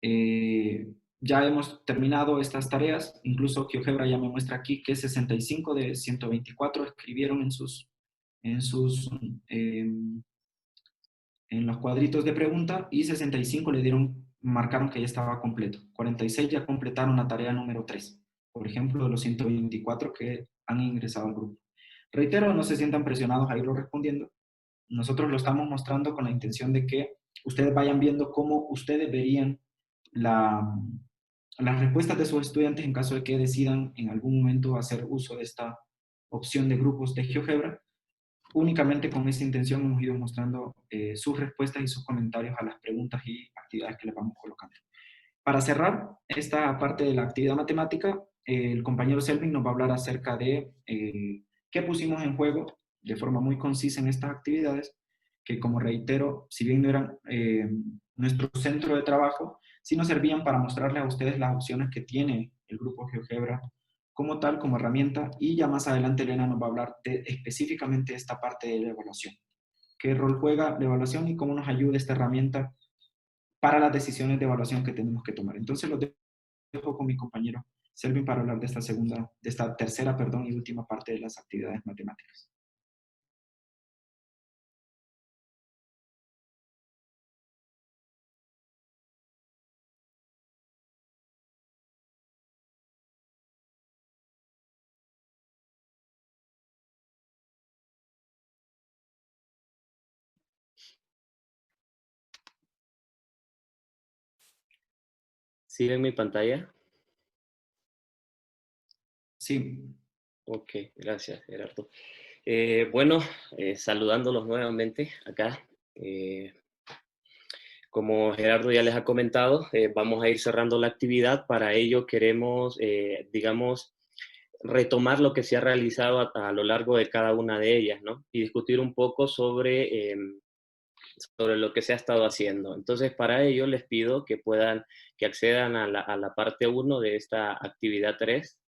Ya hemos terminado estas tareas, incluso GeoGebra ya me muestra aquí que 65 de 124 escribieron en los cuadritos de pregunta, y 65 marcaron que ya estaba completo. 46 ya completaron la tarea número 3, por ejemplo, de los 124 que han ingresado al grupo. Reitero, no se sientan presionados a irlo respondiendo. Nosotros lo estamos mostrando con la intención de que ustedes vayan viendo cómo ustedes verían las respuestas de sus estudiantes en caso de que decidan en algún momento hacer uso de esta opción de grupos de GeoGebra. Únicamente con esta intención hemos ido mostrando sus respuestas y sus comentarios a las preguntas y actividades que les vamos colocando. Para cerrar esta parte de la actividad matemática, el compañero Selvin nos va a hablar acerca de qué pusimos en juego de forma muy concisa en estas actividades, que, como reitero, si bien no eran nuestro centro de trabajo, sí nos servían para mostrarles a ustedes las opciones que tiene el grupo GeoGebra como tal, como herramienta, y ya más adelante Elena nos va a hablar específicamente de esta parte de la evaluación. ¿Qué rol juega la evaluación y cómo nos ayuda esta herramienta para las decisiones de evaluación que tenemos que tomar? Entonces los dejo con mi compañero Selvin para hablar de esta tercera, y última parte de las actividades matemáticas. ¿Sí ven mi pantalla? Sí. Ok, gracias, Gerardo. Bueno, saludándolos nuevamente acá. Como Gerardo ya les ha comentado, vamos a ir cerrando la actividad. Para ello queremos, digamos, retomar lo que se ha realizado a lo largo de cada una de ellas, ¿no? Y discutir un poco sobre lo que se ha estado haciendo. Entonces, para ello les pido que accedan a la parte 1 de esta actividad 3,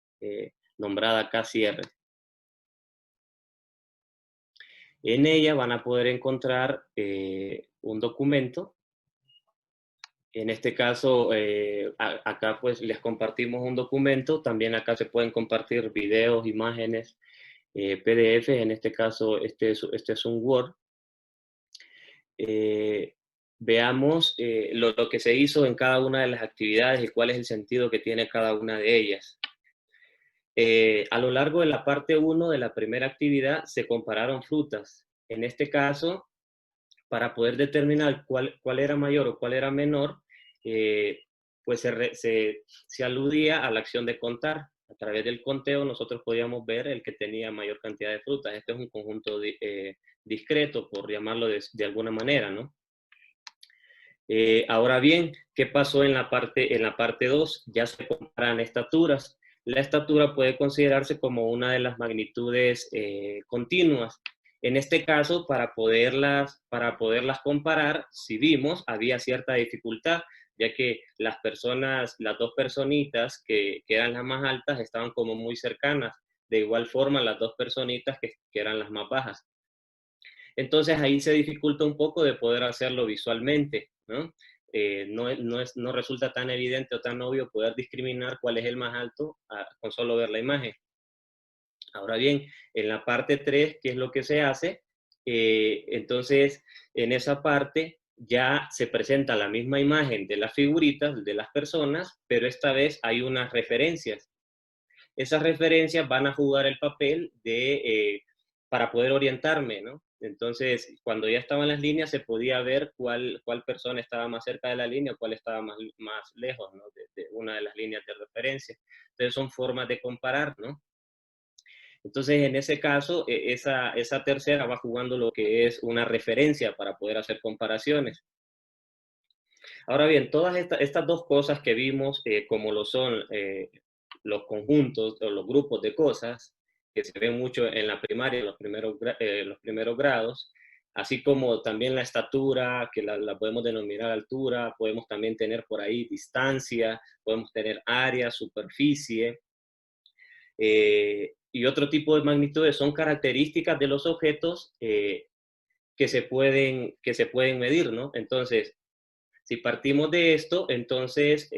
nombrada acá cierre. En ella van a poder encontrar un documento. En este caso, acá pues les compartimos un documento. También acá se pueden compartir videos, imágenes, PDF. En este caso, este es un Word. Veamos lo que se hizo en cada una de las actividades y cuál es el sentido que tiene cada una de ellas. A lo largo de la parte 1 de la primera actividad se compararon frutas. En este caso, para poder determinar cuál era mayor o cuál era menor, pues se aludía a la acción de contar. A través del conteo nosotros podíamos ver el que tenía mayor cantidad de frutas. Este es un conjunto discreto, por llamarlo de alguna manera, ¿no? Ahora bien, ¿qué pasó en la parte 2? Ya se comparan estaturas. La estatura puede considerarse como una de las magnitudes continuas. En este caso, para poderlas comparar, si vimos, había cierta dificultad, ya que las dos personitas que eran las más altas estaban como muy cercanas. De igual forma, las dos personitas que eran las más bajas. Entonces ahí se dificulta un poco de poder hacerlo visualmente, ¿no? No resulta tan evidente o tan obvio poder discriminar cuál es el más alto con solo ver la imagen. Ahora bien, en la parte 3, ¿qué es lo que se hace? Entonces, en esa parte ya se presenta la misma imagen de las figuritas, de las personas, pero esta vez hay unas referencias. Esas referencias van a jugar el papel para poder orientarme, ¿no? Entonces, cuando ya estaban las líneas, se podía ver cuál persona estaba más cerca de la línea o cuál estaba más lejos, ¿no? De una de las líneas de referencia. Entonces, son formas de comparar, ¿no? Entonces, en ese caso, esa tercera va jugando lo que es una referencia para poder hacer comparaciones. Ahora bien, todas estas dos cosas que vimos, como lo son los conjuntos o los grupos de cosas, que se ven mucho en la primaria, en los primeros grados, así como también la estatura, que la podemos denominar altura, podemos también tener por ahí distancia, podemos tener área, superficie, y otro tipo de magnitudes son características de los objetos que se pueden medir, ¿no? Entonces, si partimos de esto, entonces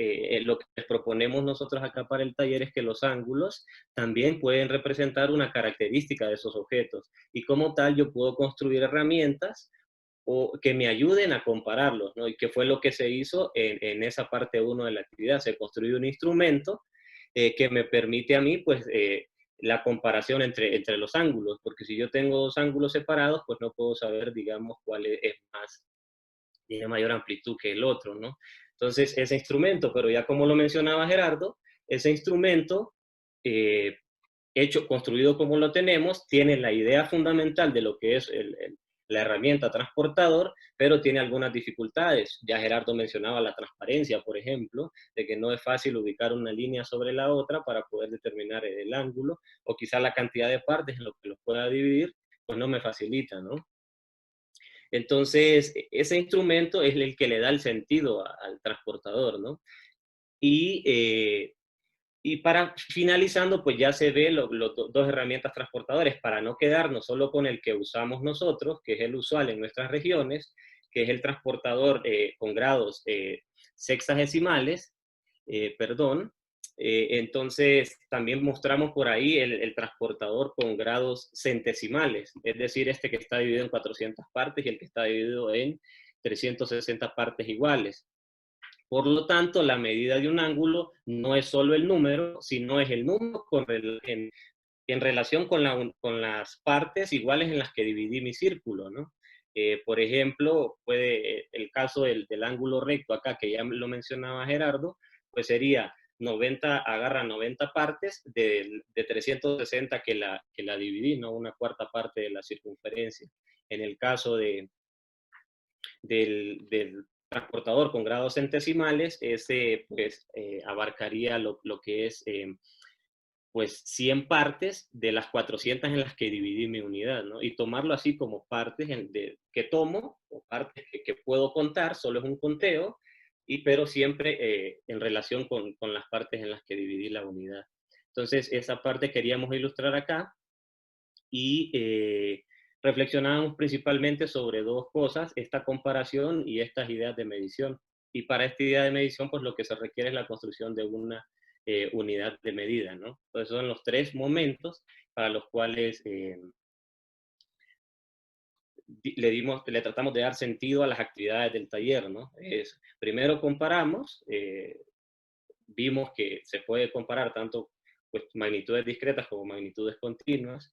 lo que les proponemos nosotros acá para el taller es que los ángulos también pueden representar una característica de esos objetos. Y como tal, yo puedo construir herramientas que me ayuden a compararlos, ¿no? Y que fue lo que se hizo en esa parte 1 de la actividad. Se construyó un instrumento que me permite a mí, pues, la comparación entre los ángulos, porque si yo tengo dos ángulos separados, pues no puedo saber, digamos, cuál tiene mayor amplitud que el otro, ¿no? Entonces, ese instrumento, pero ya como lo mencionaba Gerardo, ese instrumento, construido como lo tenemos, tiene la idea fundamental de lo que es la herramienta transportador, pero tiene algunas dificultades. Ya Gerardo mencionaba la transparencia, por ejemplo, de que no es fácil ubicar una línea sobre la otra para poder determinar el ángulo, o quizá la cantidad de partes en lo que los pueda dividir, pues no me facilita, ¿no? Entonces, ese instrumento es el que le da el sentido al transportador, ¿no? Y, para finalizando, pues ya se ve las dos herramientas transportadores para no quedarnos solo con el que usamos nosotros, que es el usual en nuestras regiones, que es el transportador con grados sexagesimales, perdón. Entonces, también mostramos por ahí el transportador con grados centesimales, es decir, este que está dividido en 400 partes y el que está dividido en 360 partes iguales. Por lo tanto, la medida de un ángulo no es solo el número, sino es el número en relación con las partes iguales en las que dividí mi círculo, ¿no? Por ejemplo, el caso del ángulo recto acá, que ya lo mencionaba Gerardo, pues sería 90, agarra 90 partes de 360 que la dividí, ¿no? Una cuarta parte de la circunferencia. En el caso del transportador con grados centesimales, ese pues abarcaría lo que es pues 100 partes de las 400 en las que dividí mi unidad, ¿no? Y tomarlo así como partes que tomo o partes que puedo contar, solo es un conteo, pero siempre en relación con las partes en las que dividí la unidad. Entonces, esa parte queríamos ilustrar acá y reflexionábamos principalmente sobre dos cosas, esta comparación y estas ideas de medición. Y para esta idea de medición, pues lo que se requiere es la construcción de una unidad de medida, ¿no? Entonces son los tres momentos para los cuales le tratamos de dar sentido a las actividades del taller, ¿no? Primero comparamos, vimos que se puede comparar tanto pues, magnitudes discretas como magnitudes continuas,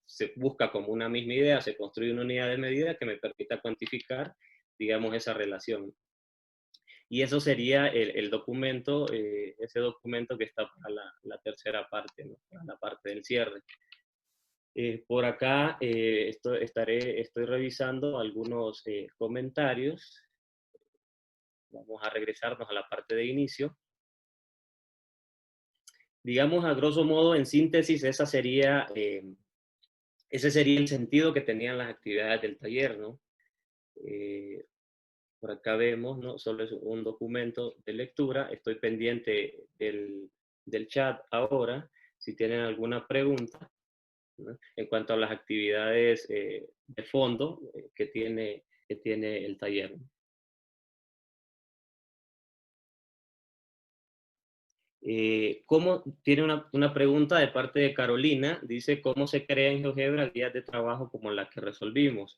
se busca como una misma idea, se construye una unidad de medida que me permita cuantificar, digamos, esa relación. Y eso sería el documento, ese documento que está para la tercera parte, ¿no? Para la parte del cierre. Por acá estoy revisando algunos comentarios. Vamos a regresarnos a la parte de inicio. Digamos, a grosso modo, en síntesis, ese sería el sentido que tenían las actividades del taller, ¿no? Por acá vemos, ¿no? Solo es un documento de lectura. Estoy pendiente del chat ahora, si tienen alguna pregunta, ¿no? En cuanto a las actividades de fondo que tiene el taller, ¿no? Tiene una pregunta de parte de Carolina, dice, ¿cómo se crea en GeoGebra guías de trabajo como la que resolvimos?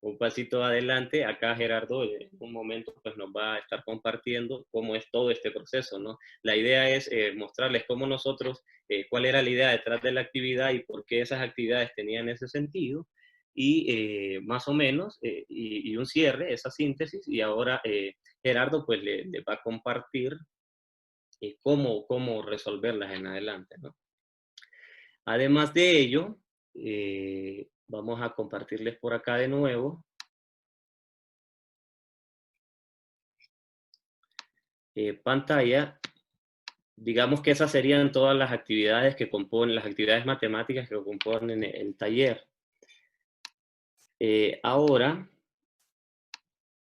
Un pasito adelante, acá Gerardo en un momento pues nos va a estar compartiendo cómo es todo este proceso, ¿no? La idea es mostrarles cómo nosotros, cuál era la idea detrás de la actividad y por qué esas actividades tenían ese sentido, y más o menos, y un cierre, esa síntesis, y ahora Gerardo pues le va a compartir cómo resolverlas en adelante, ¿no? Además de ello, vamos a compartirles por acá de nuevo pantalla. Digamos que esas serían todas las actividades que componen, las actividades matemáticas que componen el taller. Ahora,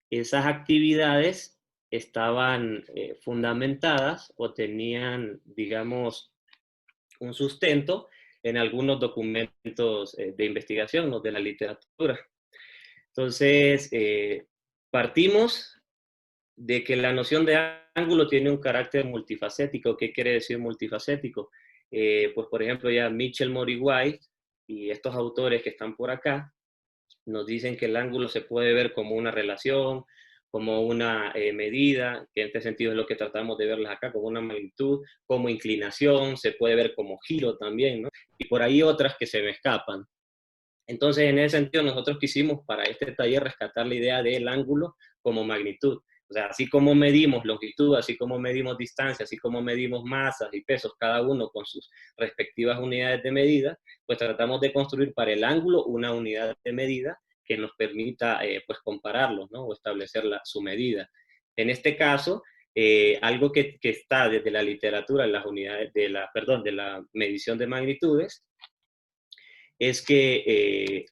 esas actividades estaban fundamentadas o tenían, digamos, un sustento en algunos documentos de investigación, ¿no? De la literatura. Entonces, partimos de que la noción de ángulo tiene un carácter multifacético. ¿Qué quiere decir multifacético? Pues, por ejemplo, ya Mitchell, Moore y White y estos autores que están por acá nos dicen que el ángulo se puede ver como una relación, como una medida, que en este sentido es lo que tratamos de verlas acá, como una magnitud, como inclinación, se puede ver como giro también, ¿no? Y por ahí otras que se me escapan. Entonces, en ese sentido, nosotros quisimos para este taller rescatar la idea del ángulo como magnitud. O sea, así como medimos longitud, así como medimos distancia, así como medimos masas y pesos, cada uno con sus respectivas unidades de medida, pues tratamos de construir para el ángulo una unidad de medida que nos permita pues compararlos, ¿no? O establecer su medida. En este caso, algo que está desde la literatura en las unidades de la medición de magnitudes, es que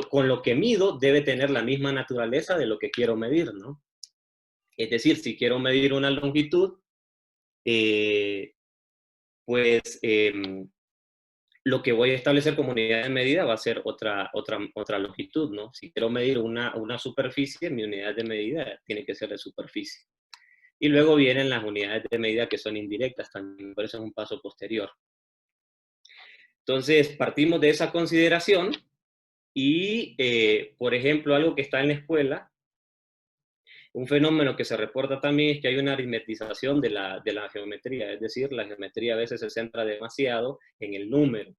con lo que mido debe tener la misma naturaleza de lo que quiero medir, ¿no? Es decir, si quiero medir una longitud, pues lo que voy a establecer como unidad de medida va a ser otra longitud, ¿no? Si quiero medir una superficie, mi unidad de medida tiene que ser de superficie. Y luego vienen las unidades de medida que son indirectas también, por eso es un paso posterior. Entonces, partimos de esa consideración y, por ejemplo, algo que está en la escuela, un fenómeno que se reporta también es que hay una aritmetización de la geometría, es decir, la geometría a veces se centra demasiado en el número.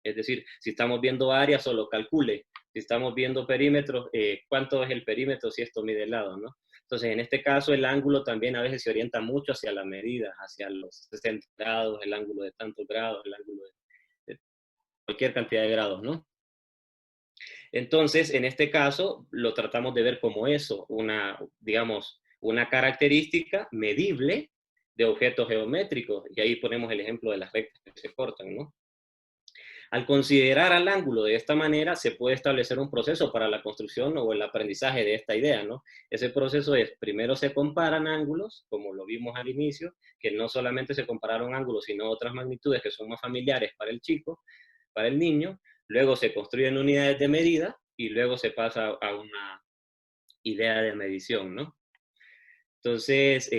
Es decir, si estamos viendo área, solo calcule. Si estamos viendo perímetros, ¿cuánto es el perímetro si esto mide el lado, ¿no? Entonces, en este caso, el ángulo también a veces se orienta mucho hacia la medida, hacia los 60 grados, el ángulo de tantos grados, el ángulo de cualquier cantidad de grados, ¿no? Entonces, en este caso, lo tratamos de ver como eso, digamos, una característica medible de objetos geométricos. Y ahí ponemos el ejemplo de las rectas que se cortan, ¿no? Al considerar al ángulo de esta manera, se puede establecer un proceso para la construcción o el aprendizaje de esta idea, ¿no? Ese proceso es, primero se comparan ángulos, como lo vimos al inicio, que no solamente se compararon ángulos, sino otras magnitudes que son más familiares para el chico, para el niño. Luego se construyen unidades de medida y luego se pasa a una idea de medición, ¿no? Entonces,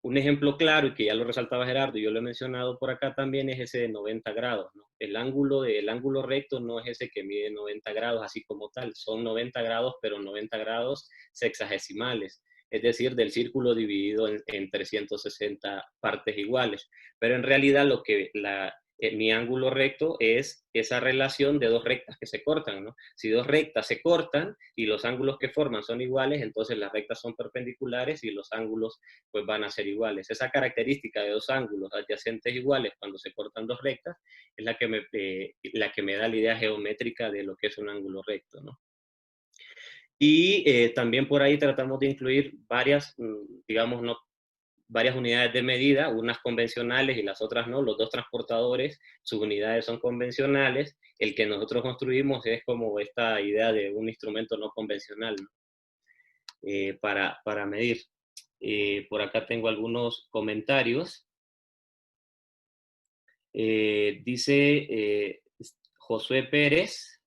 un ejemplo claro, y que ya lo resaltaba Gerardo, y yo lo he mencionado por acá también, es ese de 90 grados, ¿no? El ángulo recto no es ese que mide 90 grados así como tal, son 90 grados, pero 90 grados sexagesimales, es decir, del círculo dividido en 360 partes iguales. Pero en realidad mi ángulo recto es esa relación de dos rectas que se cortan, ¿no? Si dos rectas se cortan y los ángulos que forman son iguales, entonces las rectas son perpendiculares y los ángulos pues van a ser iguales. Esa característica de dos ángulos adyacentes iguales cuando se cortan dos rectas es la que me da la idea geométrica de lo que es un ángulo recto, ¿no? Y también por ahí tratamos de incluir varias, digamos, no, varias unidades de medida, unas convencionales y las otras no. Los dos transportadores, sus unidades son convencionales. El que nosotros construimos es como esta idea de un instrumento no convencional, ¿no? Para medir. Por acá tengo algunos comentarios. Dice Josué Pérez,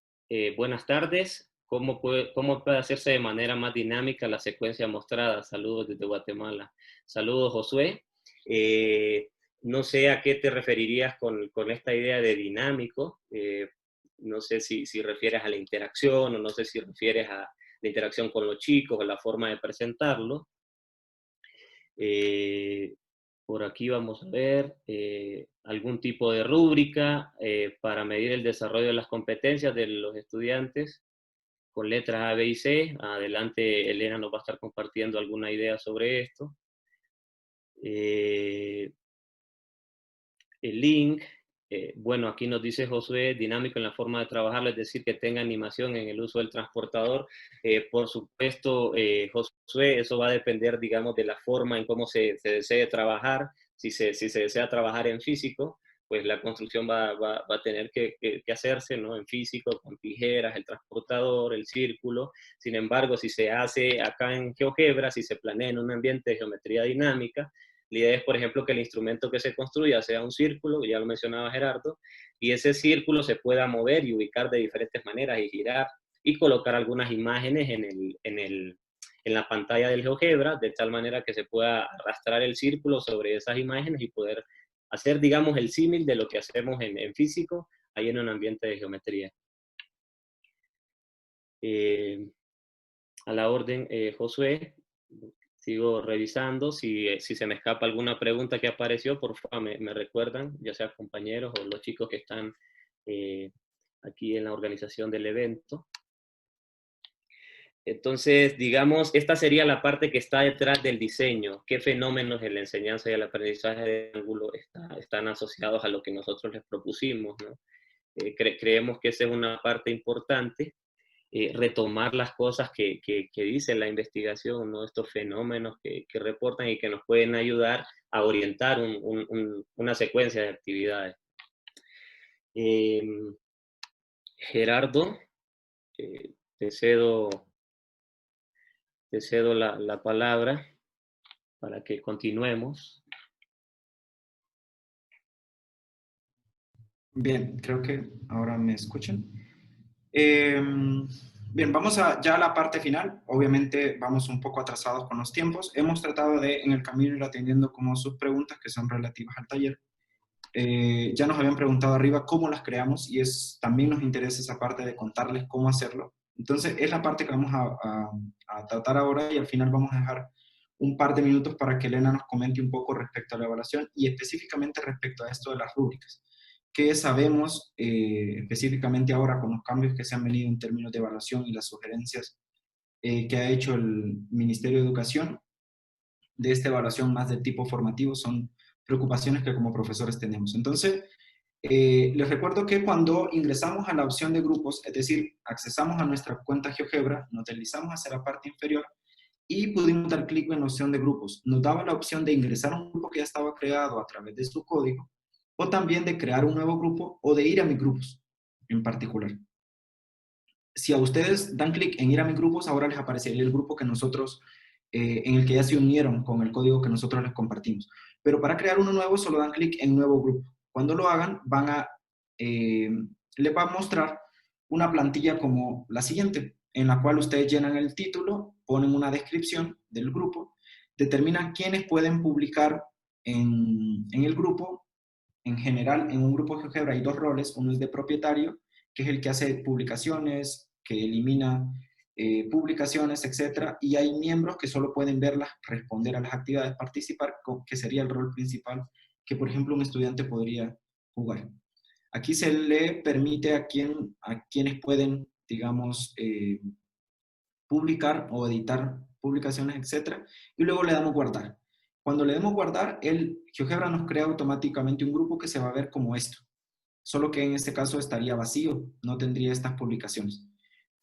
buenas tardes. ¿Cómo puede hacerse de manera más dinámica la secuencia mostrada? Saludos desde Guatemala. Saludos, Josué. No sé a qué te referirías con esta idea de dinámico. No sé si refieres a la interacción o no sé si refieres a la interacción con los chicos o la forma de presentarlo. Por aquí vamos a ver algún tipo de rúbrica para medir el desarrollo de las competencias de los estudiantes con letras A, B y C. Adelante Elena nos va a estar compartiendo alguna idea sobre esto. El link, bueno, aquí nos dice Josué, dinámico en la forma de trabajarlo, es decir, que tenga animación en el uso del transportador. Por supuesto, Josué, eso va a depender, digamos, de la forma en cómo se desee trabajar. Si se desea trabajar en físico, pues la construcción va a tener que hacerse, ¿no? En físico, con tijeras, el transportador, el círculo. Sin embargo, si se hace acá en GeoGebra, si se planea en un ambiente de geometría dinámica, la idea es, por ejemplo, que el instrumento que se construya sea un círculo, ya lo mencionaba Gerardo, y ese círculo se pueda mover y ubicar de diferentes maneras y girar y colocar algunas imágenes en la pantalla del GeoGebra, de tal manera que se pueda arrastrar el círculo sobre esas imágenes y poder hacer, digamos, el símil de lo que hacemos en físico, ahí en un ambiente de geometría. A la orden, Josué. Sigo revisando, si se me escapa alguna pregunta que apareció, por favor me recuerdan, ya sea compañeros o los chicos que están aquí en la organización del evento. Entonces, digamos, esta sería la parte que está detrás del diseño. ¿Qué fenómenos en la enseñanza y el aprendizaje de ángulo están asociados a lo que nosotros les propusimos, ¿no? Creemos que esa es una parte importante. Retomar las cosas que dice la investigación, ¿no? Estos fenómenos que reportan y que nos pueden ayudar a orientar una secuencia de actividades. Gerardo, te cedo la palabra para que continuemos. Bien, creo que ahora me escuchan. Bien, vamos ya a la parte final. Obviamente vamos un poco atrasados con los tiempos. Hemos tratado de, en el camino, ir atendiendo como sus preguntas que son relativas al taller. Ya nos habían preguntado arriba cómo las creamos y también nos interesa esa parte de contarles cómo hacerlo. Entonces, es la parte que vamos a tratar ahora y al final vamos a dejar un par de minutos para que Elena nos comente un poco respecto a la evaluación y específicamente respecto a esto de las rúbricas. ¿Qué sabemos específicamente ahora con los cambios que se han venido en términos de evaluación y las sugerencias que ha hecho el Ministerio de Educación de esta evaluación más de tipo formativo? Son preocupaciones que como profesores tenemos. Entonces, les recuerdo que cuando ingresamos a la opción de grupos, es decir, accesamos a nuestra cuenta GeoGebra, nos deslizamos hacia la parte inferior y pudimos dar clic en la opción de grupos. Nos daba la opción de ingresar a un grupo que ya estaba creado a través de su código, o también de crear un nuevo grupo o de ir a mis grupos en particular. Si a ustedes dan clic en ir a mis grupos, ahora les aparecería el grupo que nosotros, en el que ya se unieron con el código que nosotros les compartimos. Pero para crear uno nuevo, solo dan clic en nuevo grupo. Cuando lo hagan, les va a mostrar una plantilla como la siguiente, en la cual ustedes llenan el título, ponen una descripción del grupo, determinan quiénes pueden publicar en el grupo. En general, en un grupo GeoGebra hay dos roles. Uno es de propietario, que es el que hace publicaciones, que elimina publicaciones, etc. Y hay miembros que solo pueden verlas, responder a las actividades, participar, que sería el rol principal que, por ejemplo, un estudiante podría jugar. Aquí se le permite a quienes pueden, digamos, publicar o editar publicaciones, etc. Y luego le damos guardar. Cuando le demos guardar, el GeoGebra nos crea automáticamente un grupo que se va a ver como esto. Solo que en este caso estaría vacío, no tendría estas publicaciones.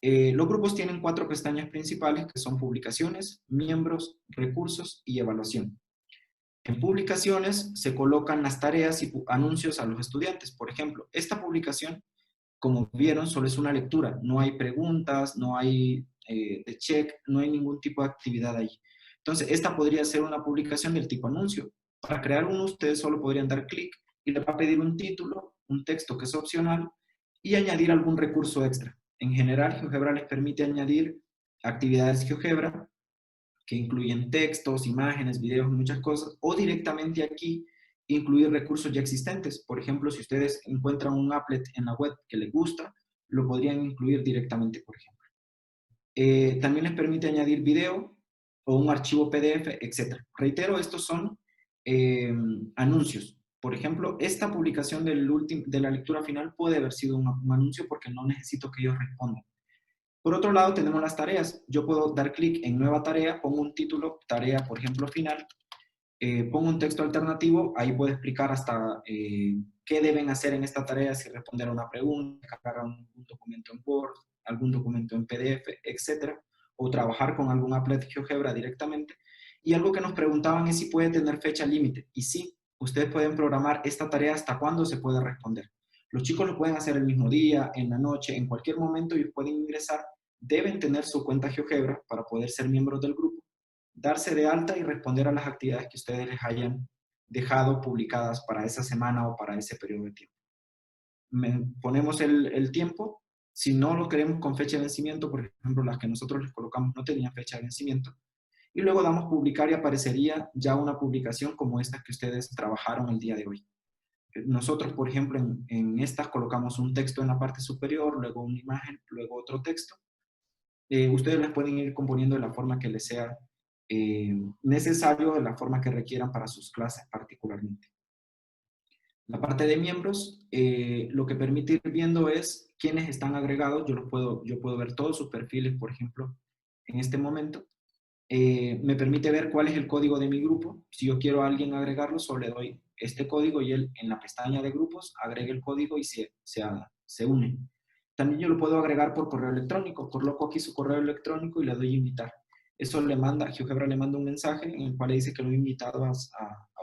Los grupos tienen 4 pestañas principales que son publicaciones, miembros, recursos y evaluación. En publicaciones se colocan las tareas y anuncios a los estudiantes. Por ejemplo, esta publicación, como vieron, solo es una lectura. No hay preguntas, no hay de check, no hay ningún tipo de actividad ahí. Entonces, esta podría ser una publicación del tipo anuncio. Para crear uno, ustedes solo podrían dar clic y le va a pedir un título, un texto que es opcional y añadir algún recurso extra. En general, GeoGebra les permite añadir actividades GeoGebra que incluyen textos, imágenes, videos, muchas cosas, o directamente aquí incluir recursos ya existentes. Por ejemplo, si ustedes encuentran un applet en la web que les gusta, lo podrían incluir directamente, por ejemplo. También les permite añadir video o un archivo PDF, etc. Reitero, estos son anuncios. Por ejemplo, esta publicación de la lectura final puede haber sido un anuncio porque no necesito que ellos respondan. Por otro lado, tenemos las tareas. Yo puedo dar clic en nueva tarea, pongo un título, tarea, por ejemplo, final, pongo un texto alternativo, ahí puedo explicar hasta qué deben hacer en esta tarea, si responder a una pregunta, cargar un documento en Word, algún documento en PDF, etc. O trabajar con algún applet GeoGebra directamente. Y algo que nos preguntaban es si puede tener fecha límite. Y sí, ustedes pueden programar esta tarea hasta cuándo se puede responder. Los chicos lo pueden hacer el mismo día, en la noche, en cualquier momento ellos pueden ingresar. Deben tener su cuenta GeoGebra para poder ser miembros del grupo, darse de alta y responder a las actividades que ustedes les hayan dejado publicadas para esa semana o para ese periodo de tiempo. Ponemos el tiempo. Si no lo queremos con fecha de vencimiento, por ejemplo, las que nosotros les colocamos no tenían fecha de vencimiento, y luego damos publicar y aparecería ya una publicación como esta que ustedes trabajaron el día de hoy. Nosotros, por ejemplo, en estas colocamos un texto en la parte superior, luego una imagen, luego otro texto. Ustedes las pueden ir componiendo de la forma que les sea necesario, de la forma que requieran para sus clases particularmente. La parte de miembros, lo que permite ir viendo es quiénes están agregados. Yo puedo ver todos sus perfiles, por ejemplo, en este momento. Me permite ver cuál es el código de mi grupo. Si yo quiero a alguien agregarlo, solo le doy este código y él en la pestaña de grupos agrega el código y se une. También yo lo puedo agregar por correo electrónico. Coloco aquí su correo electrónico y le doy invitar. Eso GeoGebra le manda un mensaje en el cual le dice que lo he invitado a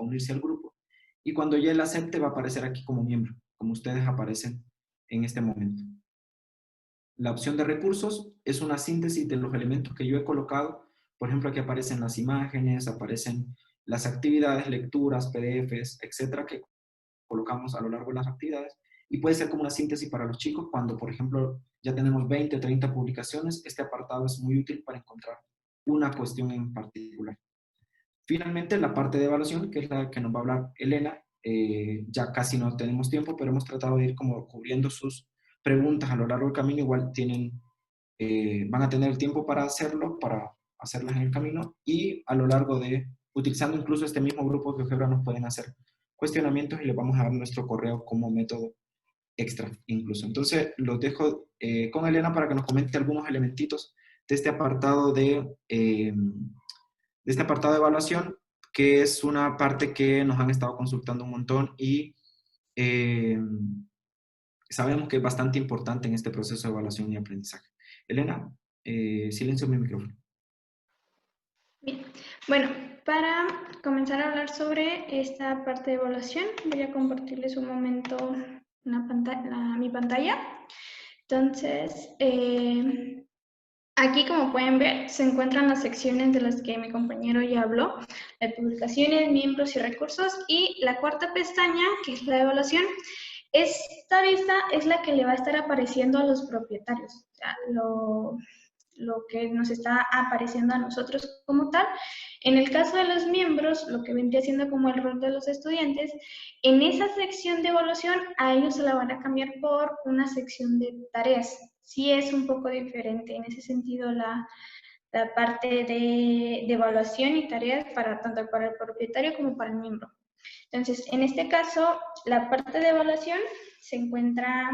unirse al grupo. Y cuando ya él acepte, va a aparecer aquí como miembro, como ustedes aparecen en este momento. La opción de recursos es una síntesis de los elementos que yo he colocado. Por ejemplo, aquí aparecen las imágenes, aparecen las actividades, lecturas, PDFs, etcétera, que colocamos a lo largo de las actividades. Y puede ser como una síntesis para los chicos cuando, por ejemplo, ya tenemos 20 o 30 publicaciones. Este apartado es muy útil para encontrar una cuestión en particular. Finalmente, la parte de evaluación, que es la que nos va a hablar Elena. Ya casi no tenemos tiempo, pero hemos tratado de ir como cubriendo sus preguntas a lo largo del camino. Igual van a tener el tiempo para hacerlo, para hacerlas en el camino, y a lo largo de, utilizando incluso este mismo grupo de GeoGebra, nos pueden hacer cuestionamientos y les vamos a dar nuestro correo como método extra incluso. Entonces, los dejo con Elena para que nos comente algunos elementitos de este apartado de evaluación, que es una parte que nos han estado consultando un montón y sabemos que es bastante importante en este proceso de evaluación y aprendizaje. Elena, silencio mi micrófono. Bien. Bueno, para comenzar a hablar sobre esta parte de evaluación, voy a compartirles un momento mi pantalla. Entonces, aquí, como pueden ver, se encuentran las secciones de las que mi compañero ya habló: de publicaciones, miembros y recursos, y la cuarta pestaña, que es la de evaluación. Esta vista es la que le va a estar apareciendo a los propietarios, o sea, lo que nos está apareciendo a nosotros como tal. En el caso de los miembros, lo que vendría siendo como el rol de los estudiantes, en esa sección de evaluación a ellos se la van a cambiar por una sección de tareas. Sí es un poco diferente en ese sentido la parte de evaluación y tareas tanto para el propietario como para el miembro. Entonces, en este caso, la parte de evaluación se muestra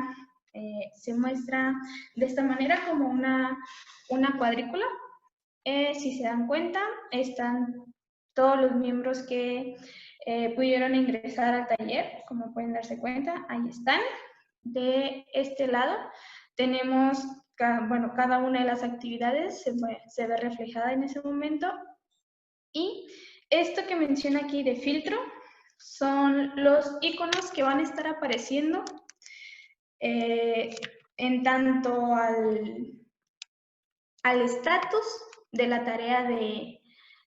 de esta manera como una cuadrícula. Si se dan cuenta, están todos los miembros que pudieron ingresar al taller, como pueden darse cuenta, ahí están. De este lado tenemos cada una de las actividades se ve reflejada en ese momento. Y esto que menciona aquí de filtro son los iconos que van a estar apareciendo en tanto al estatus de la tarea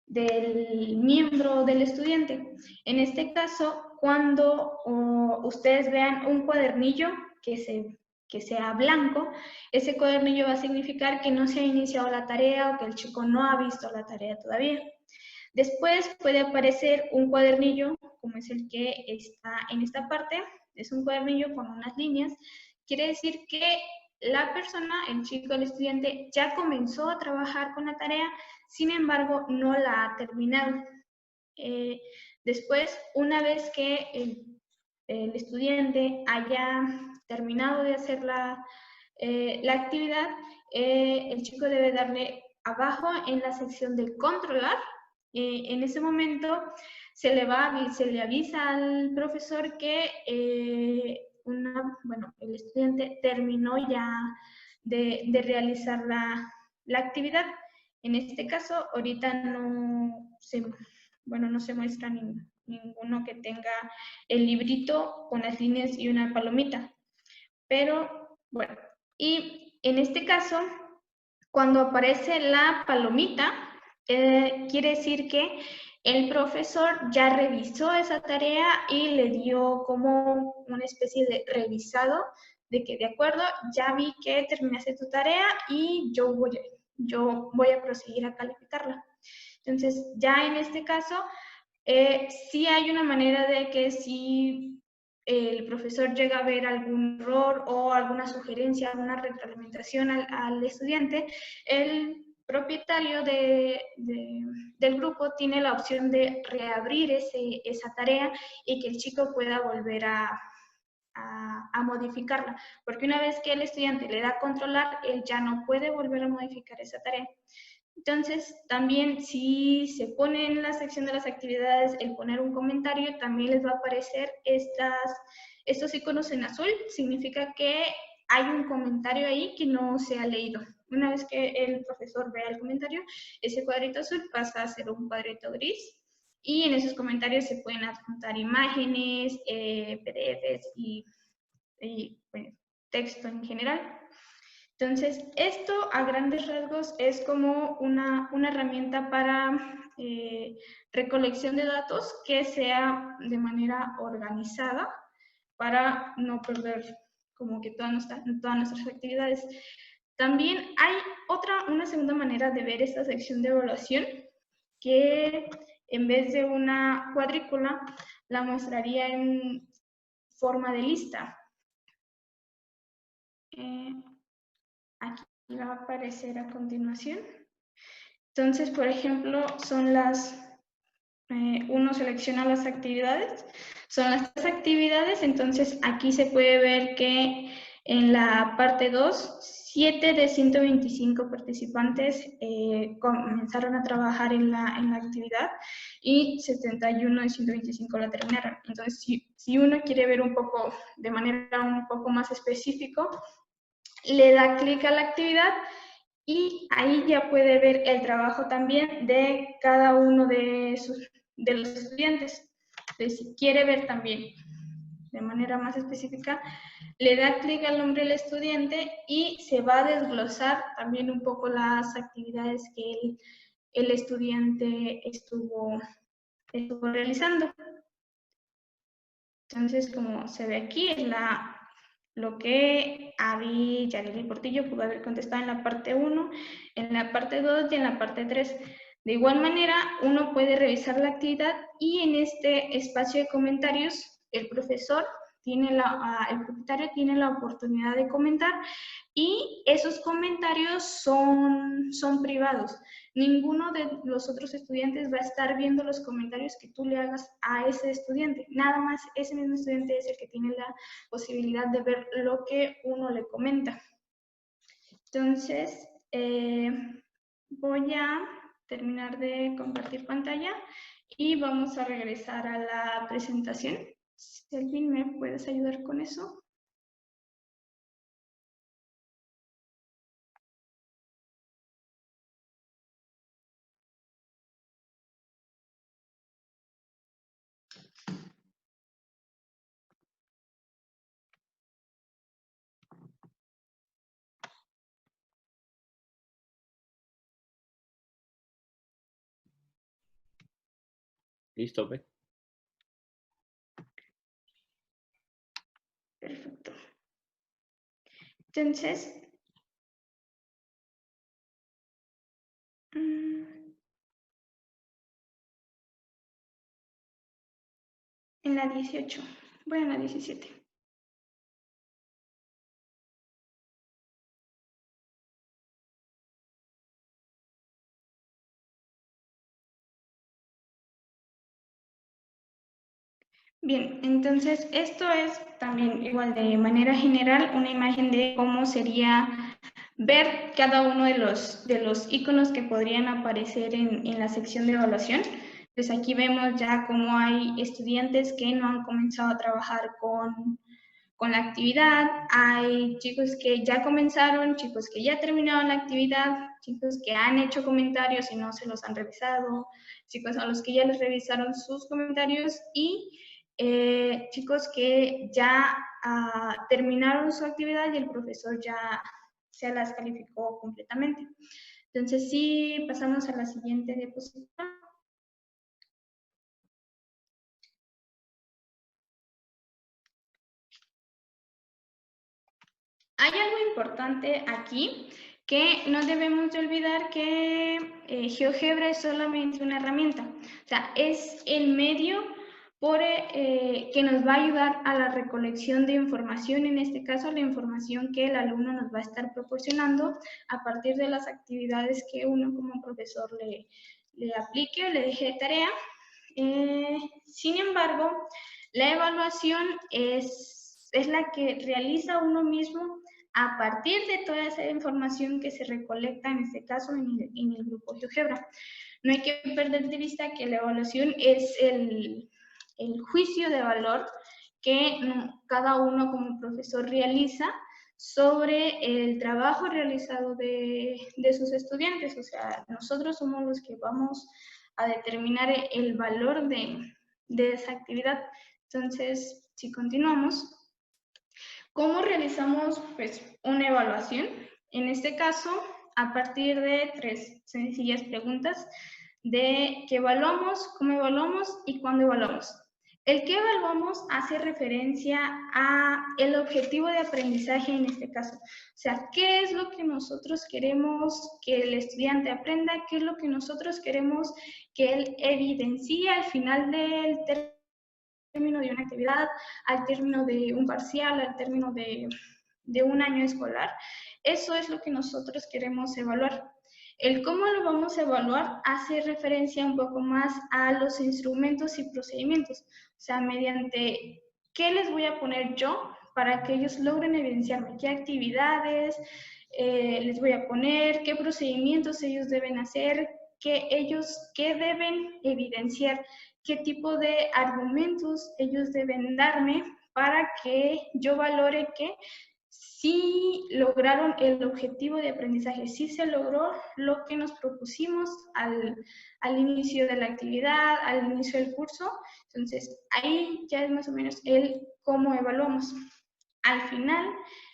del miembro del estudiante. En este caso, cuando ustedes vean un cuadernillo que sea blanco, ese cuadernillo va a significar que no se ha iniciado la tarea o que el chico no ha visto la tarea todavía. Después puede aparecer un cuadernillo, como es el que está en esta parte, es un cuadernillo con unas líneas, quiere decir que la persona, el chico, el estudiante, ya comenzó a trabajar con la tarea, sin embargo, no la ha terminado. Después, una vez que el estudiante haya terminado de hacer la actividad, el chico debe darle abajo en la sección de controlar. En ese momento se le avisa al profesor que el estudiante terminó ya de realizar la actividad. En este caso, ahorita no se muestra ninguno que tenga el librito con las líneas y una palomita. Pero, bueno, y en este caso, cuando aparece la palomita, quiere decir que el profesor ya revisó esa tarea y le dio como una especie de revisado de que, de acuerdo, ya vi que terminaste tu tarea y yo voy a proseguir a calificarla. Entonces, ya en este caso, sí hay una manera de que si el profesor llega a ver algún error o alguna sugerencia, alguna retroalimentación al estudiante, el propietario del grupo tiene la opción de reabrir esa tarea y que el chico pueda volver a modificarla, porque una vez que el estudiante le da a controlar, él ya no puede volver a modificar esa tarea. Entonces, también si se pone en la sección de las actividades el poner un comentario, también les va a aparecer estos iconos en azul. Significa que hay un comentario ahí que no se ha leído. Una vez que el profesor vea el comentario, ese cuadrito azul pasa a ser un cuadrito gris. Y en esos comentarios se pueden adjuntar imágenes, PDFs y bueno, texto en general. Entonces, esto a grandes rasgos es como una herramienta para recolección de datos que sea de manera organizada para no perder como que todas nuestras actividades. También hay una segunda manera de ver esta sección de evaluación que en vez de una cuadrícula la mostraría en forma de lista. Aquí va a aparecer a continuación. Entonces, por ejemplo, son uno selecciona las actividades, son las 3 actividades, entonces aquí se puede ver que en la parte 2, 7 de 125 participantes comenzaron a trabajar en la actividad y 71 de 125 la terminaron. Entonces, si uno quiere ver de manera un poco más específico, le da clic a la actividad y ahí ya puede ver el trabajo también de cada uno de los estudiantes. Entonces, si quiere ver también de manera más específica, le da clic al nombre del estudiante y se va a desglosar también un poco las actividades que el estudiante estuvo realizando. Entonces, como se ve aquí, es lo que Avi Yareli Portillo pudo haber contestado en la parte 1, en la parte 2 y en la parte 3. De igual manera, uno puede revisar la actividad y en este espacio de comentarios, el propietario tiene la oportunidad de comentar y esos comentarios son privados. Ninguno de los otros estudiantes va a estar viendo los comentarios que tú le hagas a ese estudiante. Nada más ese mismo estudiante es el que tiene la posibilidad de ver lo que uno le comenta. Entonces, voy a terminar de compartir pantalla y vamos a regresar a la presentación. Selvin, ¿me puedes ayudar con eso? Listo, ¿ve? Perfecto. Entonces, en la 18, voy a la 17. Bien, entonces esto es también igual de manera general una imagen de cómo sería ver cada uno de los iconos que podrían aparecer en la sección de evaluación. Pues aquí vemos ya cómo hay estudiantes que no han comenzado a trabajar con la actividad, hay chicos que ya comenzaron, chicos que ya terminaron la actividad, chicos que han hecho comentarios y no se los han revisado, chicos a los que ya les revisaron sus comentarios y chicos que ya terminaron su actividad y el profesor ya se las calificó completamente. Entonces, sí, pasamos a la siguiente diapositiva. Hay algo importante aquí que no debemos de olvidar que GeoGebra es solamente una herramienta. O sea, es el medio que nos va a ayudar a la recolección de información, en este caso la información que el alumno nos va a estar proporcionando a partir de las actividades que uno como profesor le aplique o le deje de tarea. Sin embargo, la evaluación es la que realiza uno mismo a partir de toda esa información que se recolecta, en este caso, en el grupo GeoGebra. No hay que perder de vista que la evaluación es el juicio de valor que cada uno como profesor realiza sobre el trabajo realizado de sus estudiantes. O sea, nosotros somos los que vamos a determinar el valor de esa actividad. Entonces, si continuamos, ¿cómo realizamos pues, una evaluación? En este caso, a partir de 3 sencillas preguntas de qué evaluamos, cómo evaluamos y cuándo evaluamos. El que evaluamos hace referencia a el objetivo de aprendizaje en este caso. O sea, ¿qué es lo que nosotros queremos que el estudiante aprenda? ¿Qué es lo que nosotros queremos que él evidencie al final del término de una actividad, al término de un parcial, al término de un año escolar? Eso es lo que nosotros queremos evaluar. El cómo lo vamos a evaluar hace referencia un poco más a los instrumentos y procedimientos. O sea, mediante qué les voy a poner yo para que ellos logren evidenciarme, qué actividades les voy a poner, qué procedimientos ellos deben hacer, qué deben evidenciar, qué tipo de argumentos ellos deben darme para que yo valore que sí lograron el objetivo de aprendizaje, sí se logró lo que nos propusimos al inicio de la actividad, al inicio del curso. Entonces, ahí ya es más o menos el cómo evaluamos. Al final,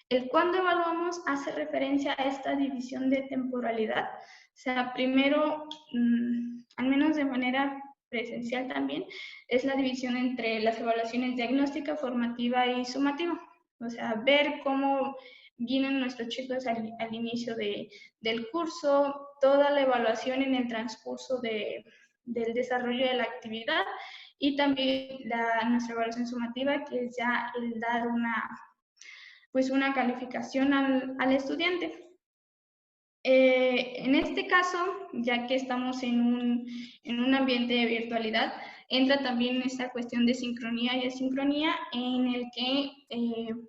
el cuándo evaluamos hace referencia a esta división de temporalidad. O sea, primero, al menos de manera presencial también, es la división entre las evaluaciones diagnóstica, formativa y sumativa. O sea, ver cómo vienen nuestros chicos al inicio del curso, toda la evaluación en el transcurso del desarrollo de la actividad y también nuestra evaluación sumativa, que es ya el dar una calificación al estudiante. En este caso, ya que estamos en un ambiente de virtualidad, entra también esta cuestión de sincronía y asincronía, en el que,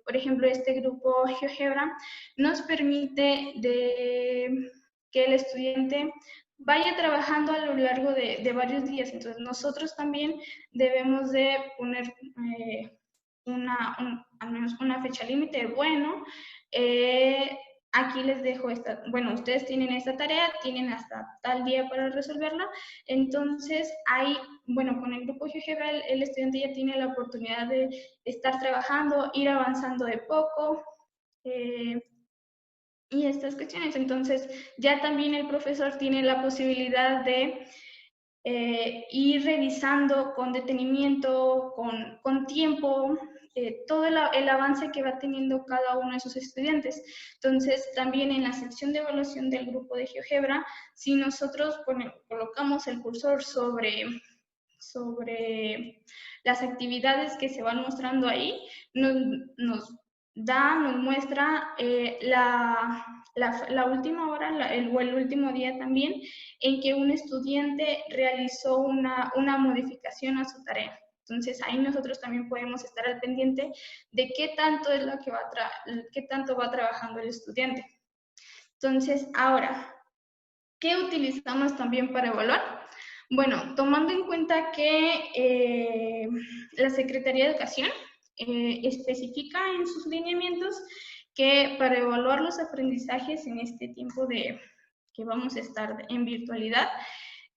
por ejemplo, este grupo GeoGebra nos permite que el estudiante vaya trabajando a lo largo de varios días. Entonces, nosotros también debemos de poner al menos una fecha límite. Bueno, aquí les dejo ustedes tienen esta tarea, tienen hasta tal día para resolverla. Entonces, con el grupo GeoGebra el estudiante ya tiene la oportunidad de estar trabajando, ir avanzando de poco y estas cuestiones. Entonces, ya también el profesor tiene la posibilidad de ir revisando con detenimiento, con tiempo, todo el avance que va teniendo cada uno de sus estudiantes. Entonces, también en la sección de evaluación del grupo de GeoGebra, si nosotros colocamos el cursor sobre las actividades que se van mostrando ahí, nos muestra la última hora o el último día también en que un estudiante realizó una modificación a su tarea. Entonces ahí nosotros también podemos estar al pendiente de qué tanto es lo que qué tanto va trabajando el estudiante. Entonces, ahora, ¿qué utilizamos también para evaluar? Bueno, tomando en cuenta que la Secretaría de Educación especifica en sus lineamientos que para evaluar los aprendizajes en este tiempo que vamos a estar en virtualidad,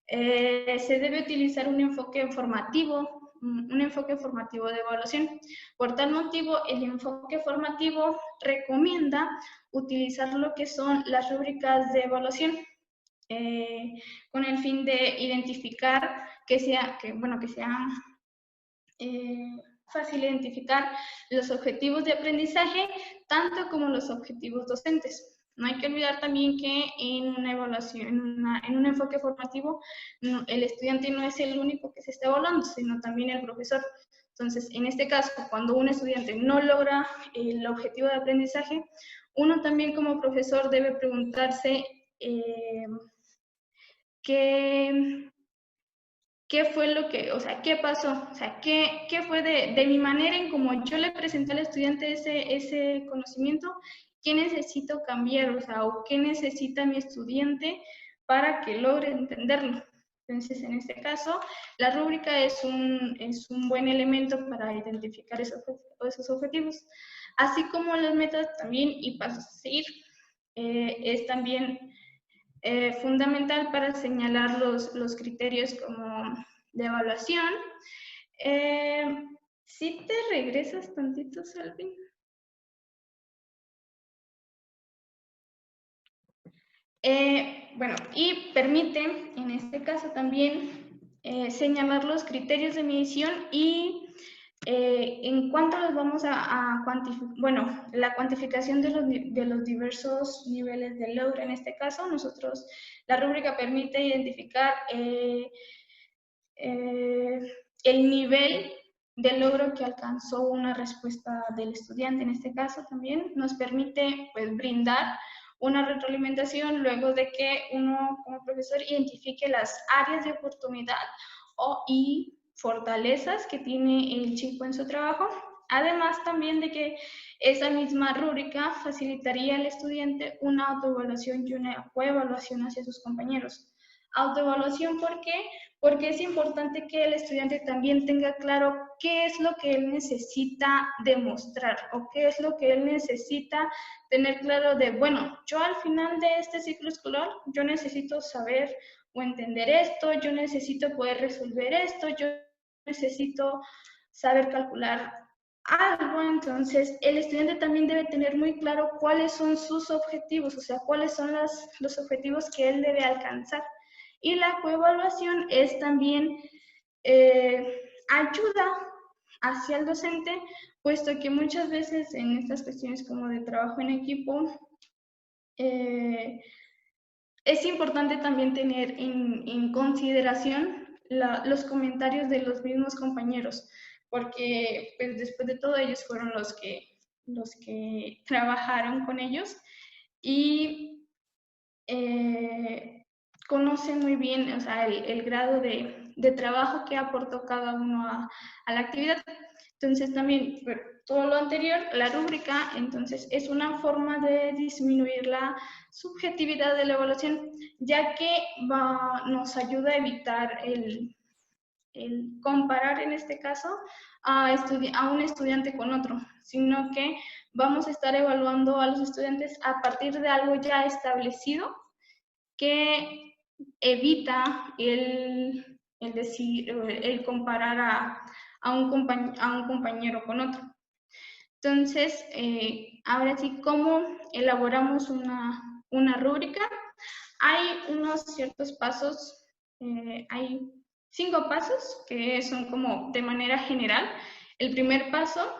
se debe utilizar un enfoque formativo de evaluación. Por tal motivo, el enfoque formativo recomienda utilizar lo que son las rúbricas de evaluación, con el fin de identificar que sea fácil identificar los objetivos de aprendizaje, tanto como los objetivos docentes. No hay que olvidar también que en una evaluación, en un enfoque formativo, el estudiante no es el único que se está evaluando, sino también el profesor. Entonces, en este caso, cuando un estudiante no logra el objetivo de aprendizaje, uno también como profesor debe preguntarse ¿qué fue lo que, o sea, qué pasó? O sea, ¿qué fue de mi manera en cómo yo le presenté al estudiante ese conocimiento? ¿Qué necesito cambiar? O sea, ¿o qué necesita mi estudiante para que logre entenderlo? Entonces, en este caso, la rúbrica es un buen elemento para identificar esos objetivos, así como las metas también y pasos a seguir. Es también fundamental para señalar los criterios como de evaluación. Si te regresas tantito, Salvin. Bueno, y permite, en este caso también, señalar los criterios de medición y en cuanto los vamos a cuantificar, bueno, la cuantificación de los diversos niveles de logro, en este caso, la rúbrica permite identificar el nivel de logro que alcanzó una respuesta del estudiante. En este caso también nos permite pues, brindar una retroalimentación luego de que uno como profesor identifique las áreas de oportunidad y fortalezas que tiene el chico en su trabajo, además también de que esa misma rúbrica facilitaría al estudiante una autoevaluación y una coevaluación hacia sus compañeros. Autoevaluación, ¿por qué? Porque es importante que el estudiante también tenga claro qué es lo que él necesita demostrar o qué es lo que él necesita tener claro de, bueno, yo al final de este ciclo escolar, yo necesito saber o entender esto, yo necesito poder resolver esto, yo necesito saber calcular algo. Entonces el estudiante también debe tener muy claro cuáles son sus objetivos, o sea, cuáles son los objetivos que él debe alcanzar. Y la coevaluación es también ayuda hacia el docente, puesto que muchas veces en estas cuestiones como de trabajo en equipo, es importante también tener en consideración los comentarios de los mismos compañeros, porque pues, después de todo ellos fueron los que trabajaron con ellos y conocen muy bien, o sea, el grado de trabajo que aportó cada uno a la actividad. Entonces también, todo lo anterior, la rúbrica, entonces es una forma de disminuir la subjetividad de la evaluación, ya que nos ayuda a evitar el comparar en este caso a un estudiante con otro, sino que vamos a estar evaluando a los estudiantes a partir de algo ya establecido que evita el comparar a un compañero con otro. Entonces, ahora sí, ¿cómo elaboramos una rúbrica? Hay unos ciertos pasos, hay 5 pasos que son como de manera general. El primer paso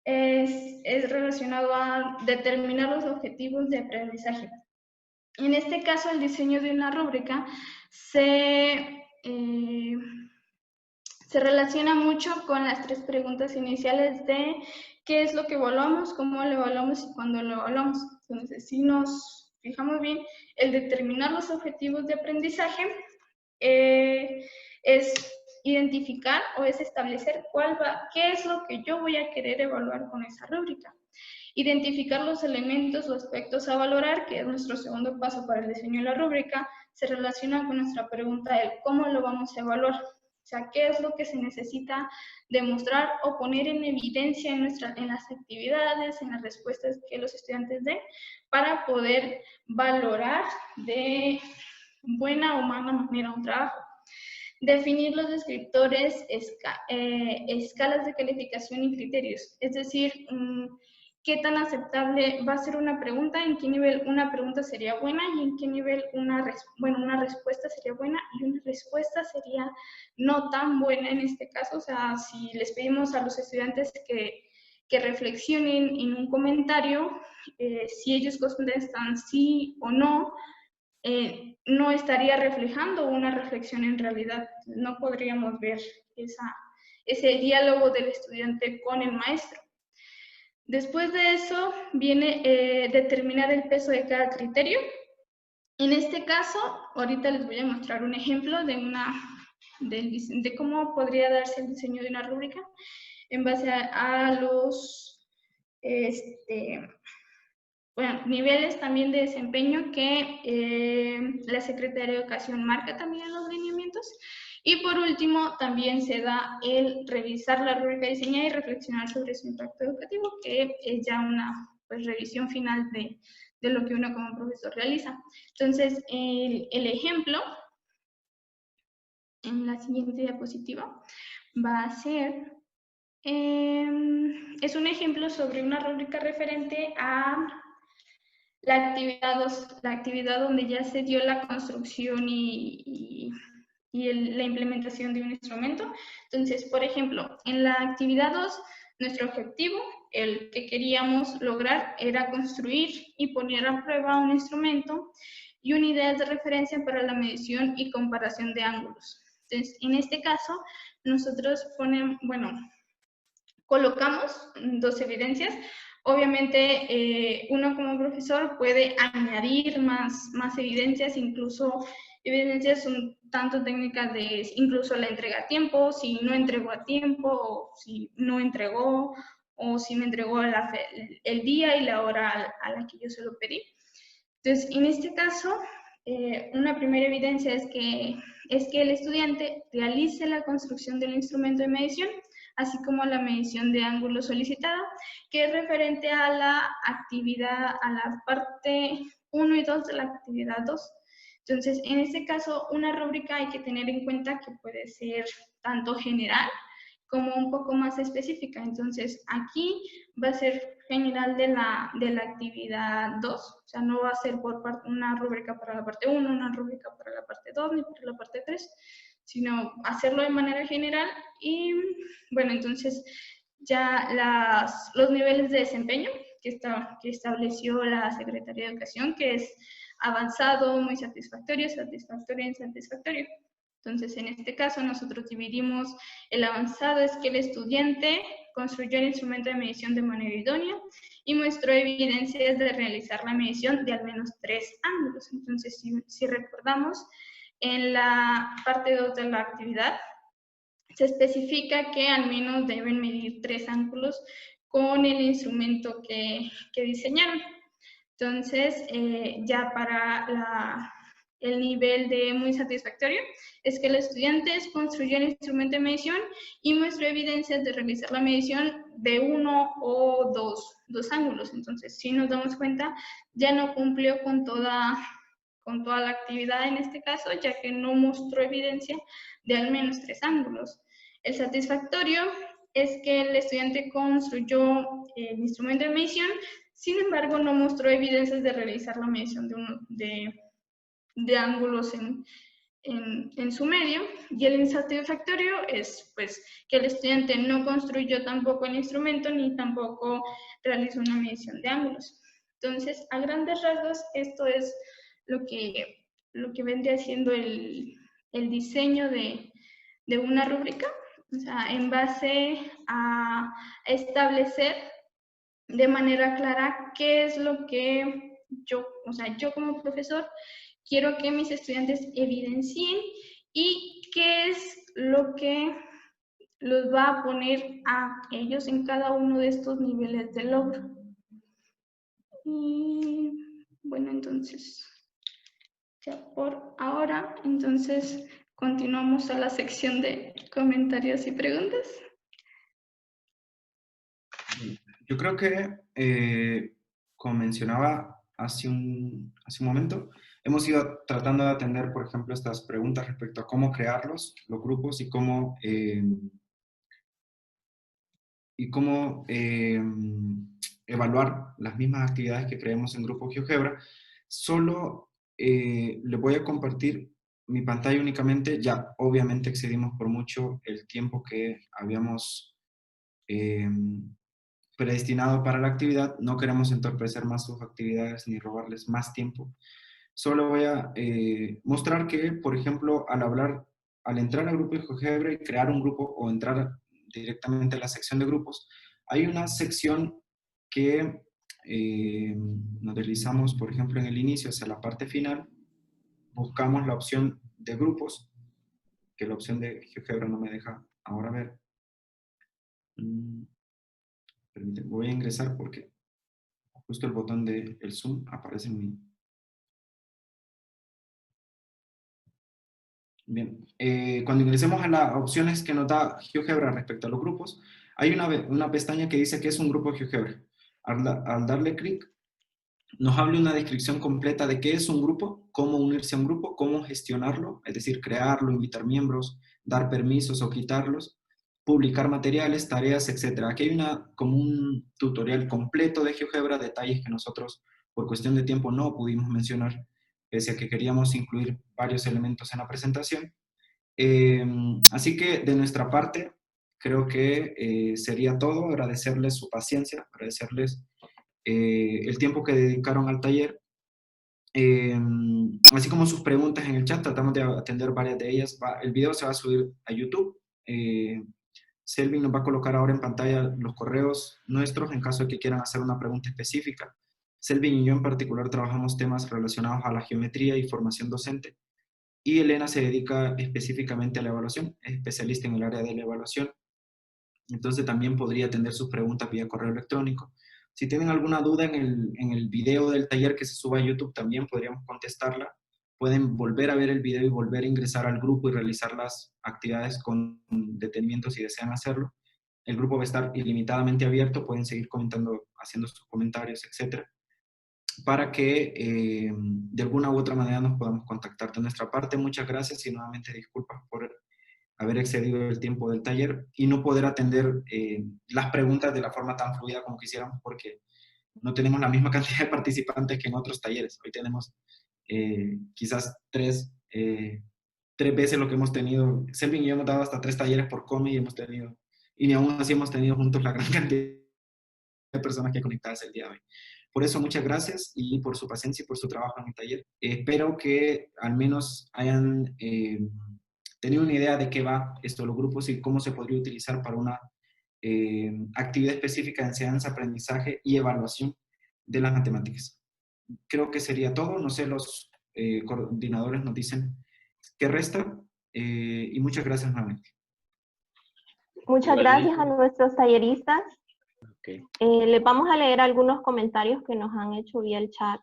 es relacionado a determinar los objetivos de aprendizaje. En este caso, el diseño de una rúbrica se relaciona mucho con las 3 preguntas iniciales de qué es lo que evaluamos, cómo lo evaluamos y cuándo lo evaluamos. Entonces, si nos fijamos bien, el determinar los objetivos de aprendizaje es identificar o es establecer qué es lo que yo voy a querer evaluar con esa rúbrica. Identificar los elementos o aspectos a valorar, que es nuestro segundo paso para el diseño de la rúbrica, se relaciona con nuestra pregunta del cómo lo vamos a evaluar. O sea, qué es lo que se necesita demostrar o poner en evidencia en las actividades, en las respuestas que los estudiantes den, para poder valorar de buena o mala manera un trabajo. Definir los descriptores, escalas de calificación y criterios. Es decir, qué tan aceptable va a ser una pregunta, en qué nivel una pregunta sería buena y en qué nivel una respuesta sería buena y una respuesta sería no tan buena en este caso. O sea, si les pedimos a los estudiantes que reflexionen en un comentario, si ellos contestan sí o no, no estaría reflejando una reflexión en realidad. No podríamos ver ese diálogo del estudiante con el maestro. Después de eso viene determinar el peso de cada criterio. En este caso, ahorita les voy a mostrar un ejemplo de cómo podría darse el diseño de una rúbrica en base a los niveles también de desempeño que la Secretaría de Educación marca también en los lineamientos. Y por último, también se da el revisar la rúbrica diseñada y reflexionar sobre su impacto educativo, que es ya una revisión final de lo que uno como profesor realiza. Entonces, el ejemplo en la siguiente diapositiva va a ser, es un ejemplo sobre una rúbrica referente a la actividad donde ya se dio la construcción y la implementación de un instrumento. Entonces, por ejemplo, en la actividad 2, nuestro objetivo, el que queríamos lograr, era construir y poner a prueba un instrumento y unidades de referencia para la medición y comparación de ángulos. Entonces, en este caso, nosotros colocamos 2 evidencias. Obviamente, uno como profesor puede añadir más evidencias, incluso evidencias un tanto técnicas de incluso la entrega a tiempo, si no entregó a tiempo, o si no entregó, o si me entregó el día y la hora a la que yo se lo pedí. Entonces, en este caso, una primera evidencia es que el estudiante realice la construcción del instrumento de medición, así como la medición de ángulo solicitada, que es referente a la actividad, a la parte 1 y 2 de la actividad 2. Entonces, en este caso, una rúbrica hay que tener en cuenta que puede ser tanto general como un poco más específica. Entonces, aquí va a ser general de la actividad 2, o sea, no va a ser por una rúbrica para la parte 1, una rúbrica para la parte 2, ni para la parte 3, sino hacerlo de manera general. Y bueno, entonces ya los niveles de desempeño que estableció la Secretaría de Educación, que es avanzado, muy satisfactorio, satisfactorio, insatisfactorio. Entonces, en este caso, nosotros dividimos el avanzado, es que el estudiante construyó el instrumento de medición de manera idónea y mostró evidencias de realizar la medición de al menos 3 ángulos. Entonces, si recordamos, en la parte 2 de la actividad, se especifica que al menos deben medir 3 ángulos con el instrumento que diseñaron. Entonces, ya para el nivel de muy satisfactorio, es que el estudiante construyó el instrumento de medición y muestra evidencias de realizar la medición de 1 o 2 ángulos. Entonces, si nos damos cuenta, ya no cumplió con toda la actividad en este caso, ya que no mostró evidencia de al menos 3 ángulos. El satisfactorio es que el estudiante construyó el instrumento de medición, sin embargo, no mostró evidencias de realizar la medición de ángulos en su medio, y el insatisfactorio es pues que el estudiante no construyó tampoco el instrumento ni tampoco realizó una medición de ángulos. Entonces, a grandes rasgos, esto es lo que vendría siendo el diseño de una rúbrica, o sea, en base a establecer de manera clara qué es lo que yo, o sea, yo como profesor quiero que mis estudiantes evidencien y qué es lo que los va a poner a ellos en cada uno de estos niveles de logro. Y bueno, entonces, ya por ahora, entonces continuamos a la sección de comentarios y preguntas. Yo creo que, como mencionaba hace un momento, hemos ido tratando de atender, por ejemplo, estas preguntas respecto a cómo crearlos, los grupos, y cómo evaluar las mismas actividades que creemos en Grupo GeoGebra. Solo le voy a compartir mi pantalla únicamente. Ya obviamente excedimos por mucho el tiempo que habíamos predestinado para la actividad. No queremos entorpecer más sus actividades ni robarles más tiempo. Solo voy a mostrar que, por ejemplo, al entrar al grupo de GeoGebra y crear un grupo o entrar directamente a la sección de grupos, hay una sección que nos deslizamos, por ejemplo, en el inicio hacia la parte final, buscamos la opción de grupos, que la opción de GeoGebra no me deja ahora ver. Permítanme, voy a ingresar porque justo el botón del zoom aparece en mi... Bien, cuando ingresemos a las opciones que nos da GeoGebra respecto a los grupos, hay una pestaña que dice que es un grupo GeoGebra. Al darle clic, nos habla una descripción completa de qué es un grupo, cómo unirse a un grupo, cómo gestionarlo, es decir, crearlo, invitar miembros, dar permisos o quitarlos, publicar materiales, tareas, etc. Aquí hay como un tutorial completo de GeoGebra, detalles que nosotros por cuestión de tiempo no pudimos mencionar, pese a que queríamos incluir varios elementos en la presentación. Así que de nuestra parte, creo que sería todo. Agradecerles su paciencia, agradecerles el tiempo que dedicaron al taller, así como sus preguntas en el chat. Tratamos de atender varias de ellas. El video se va a subir a YouTube. Selvin nos va a colocar ahora en pantalla los correos nuestros en caso de que quieran hacer una pregunta específica. Selvin y yo en particular trabajamos temas relacionados a la geometría y formación docente, y Elena se dedica específicamente a la evaluación, es especialista en el área de la evaluación. Entonces también podría atender sus preguntas vía correo electrónico. Si tienen alguna duda en el video del taller que se suba a YouTube, también podríamos contestarla. Pueden volver a ver el video y volver a ingresar al grupo y realizar las actividades con detenimiento si desean hacerlo. El grupo va a estar ilimitadamente abierto, pueden seguir comentando, haciendo sus comentarios, etcétera, para que de alguna u otra manera nos podamos contactar. De nuestra parte, muchas gracias y nuevamente disculpas por haber excedido el tiempo del taller y no poder atender las preguntas de la forma tan fluida como quisiéramos, porque no tenemos la misma cantidad de participantes que en otros talleres. Hoy tenemos quizás tres veces lo que hemos tenido. Selvin y yo hemos dado hasta 3 talleres por Come y ni aún así hemos tenido juntos la gran cantidad de personas que conectadas el día de hoy. Por eso, muchas gracias y por su paciencia y por su trabajo en el taller. Espero que al menos hayan tenido una idea de qué va esto de los grupos y cómo se podría utilizar para una actividad específica de enseñanza, aprendizaje y evaluación de las matemáticas. Creo que sería todo. No sé, los coordinadores nos dicen qué resta, y muchas gracias nuevamente. Muchas gracias a nuestros talleristas. Okay. Les vamos a leer algunos comentarios que nos han hecho vía el chat.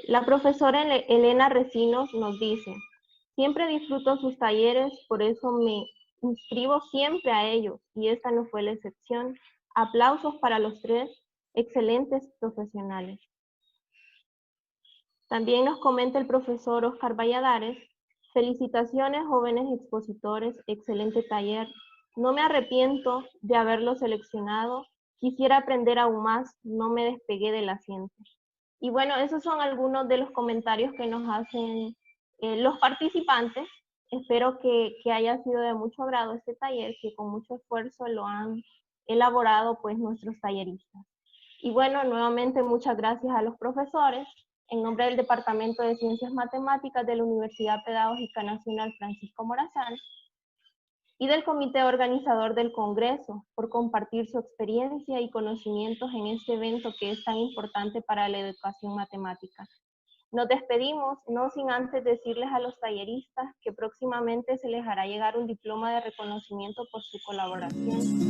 La profesora Elena Recinos nos dice: siempre disfruto sus talleres, por eso me inscribo siempre a ellos, y esta no fue la excepción. Aplausos para los 3 excelentes profesionales. También nos comenta el profesor Oscar Valladares: felicitaciones, jóvenes expositores, excelente taller. No me arrepiento de haberlo seleccionado. Quisiera aprender aún más, no me despegué del asiento. Y bueno, esos son algunos de los comentarios que nos hacen Los participantes, espero que haya sido de mucho agrado este taller, que con mucho esfuerzo lo han elaborado pues nuestros talleristas. Y bueno, nuevamente muchas gracias a los profesores, en nombre del Departamento de Ciencias Matemáticas de la Universidad Pedagógica Nacional Francisco Morazán y del comité organizador del Congreso, por compartir su experiencia y conocimientos en este evento que es tan importante para la educación matemática. Nos despedimos, no sin antes decirles a los talleristas que próximamente se les hará llegar un diploma de reconocimiento por su colaboración.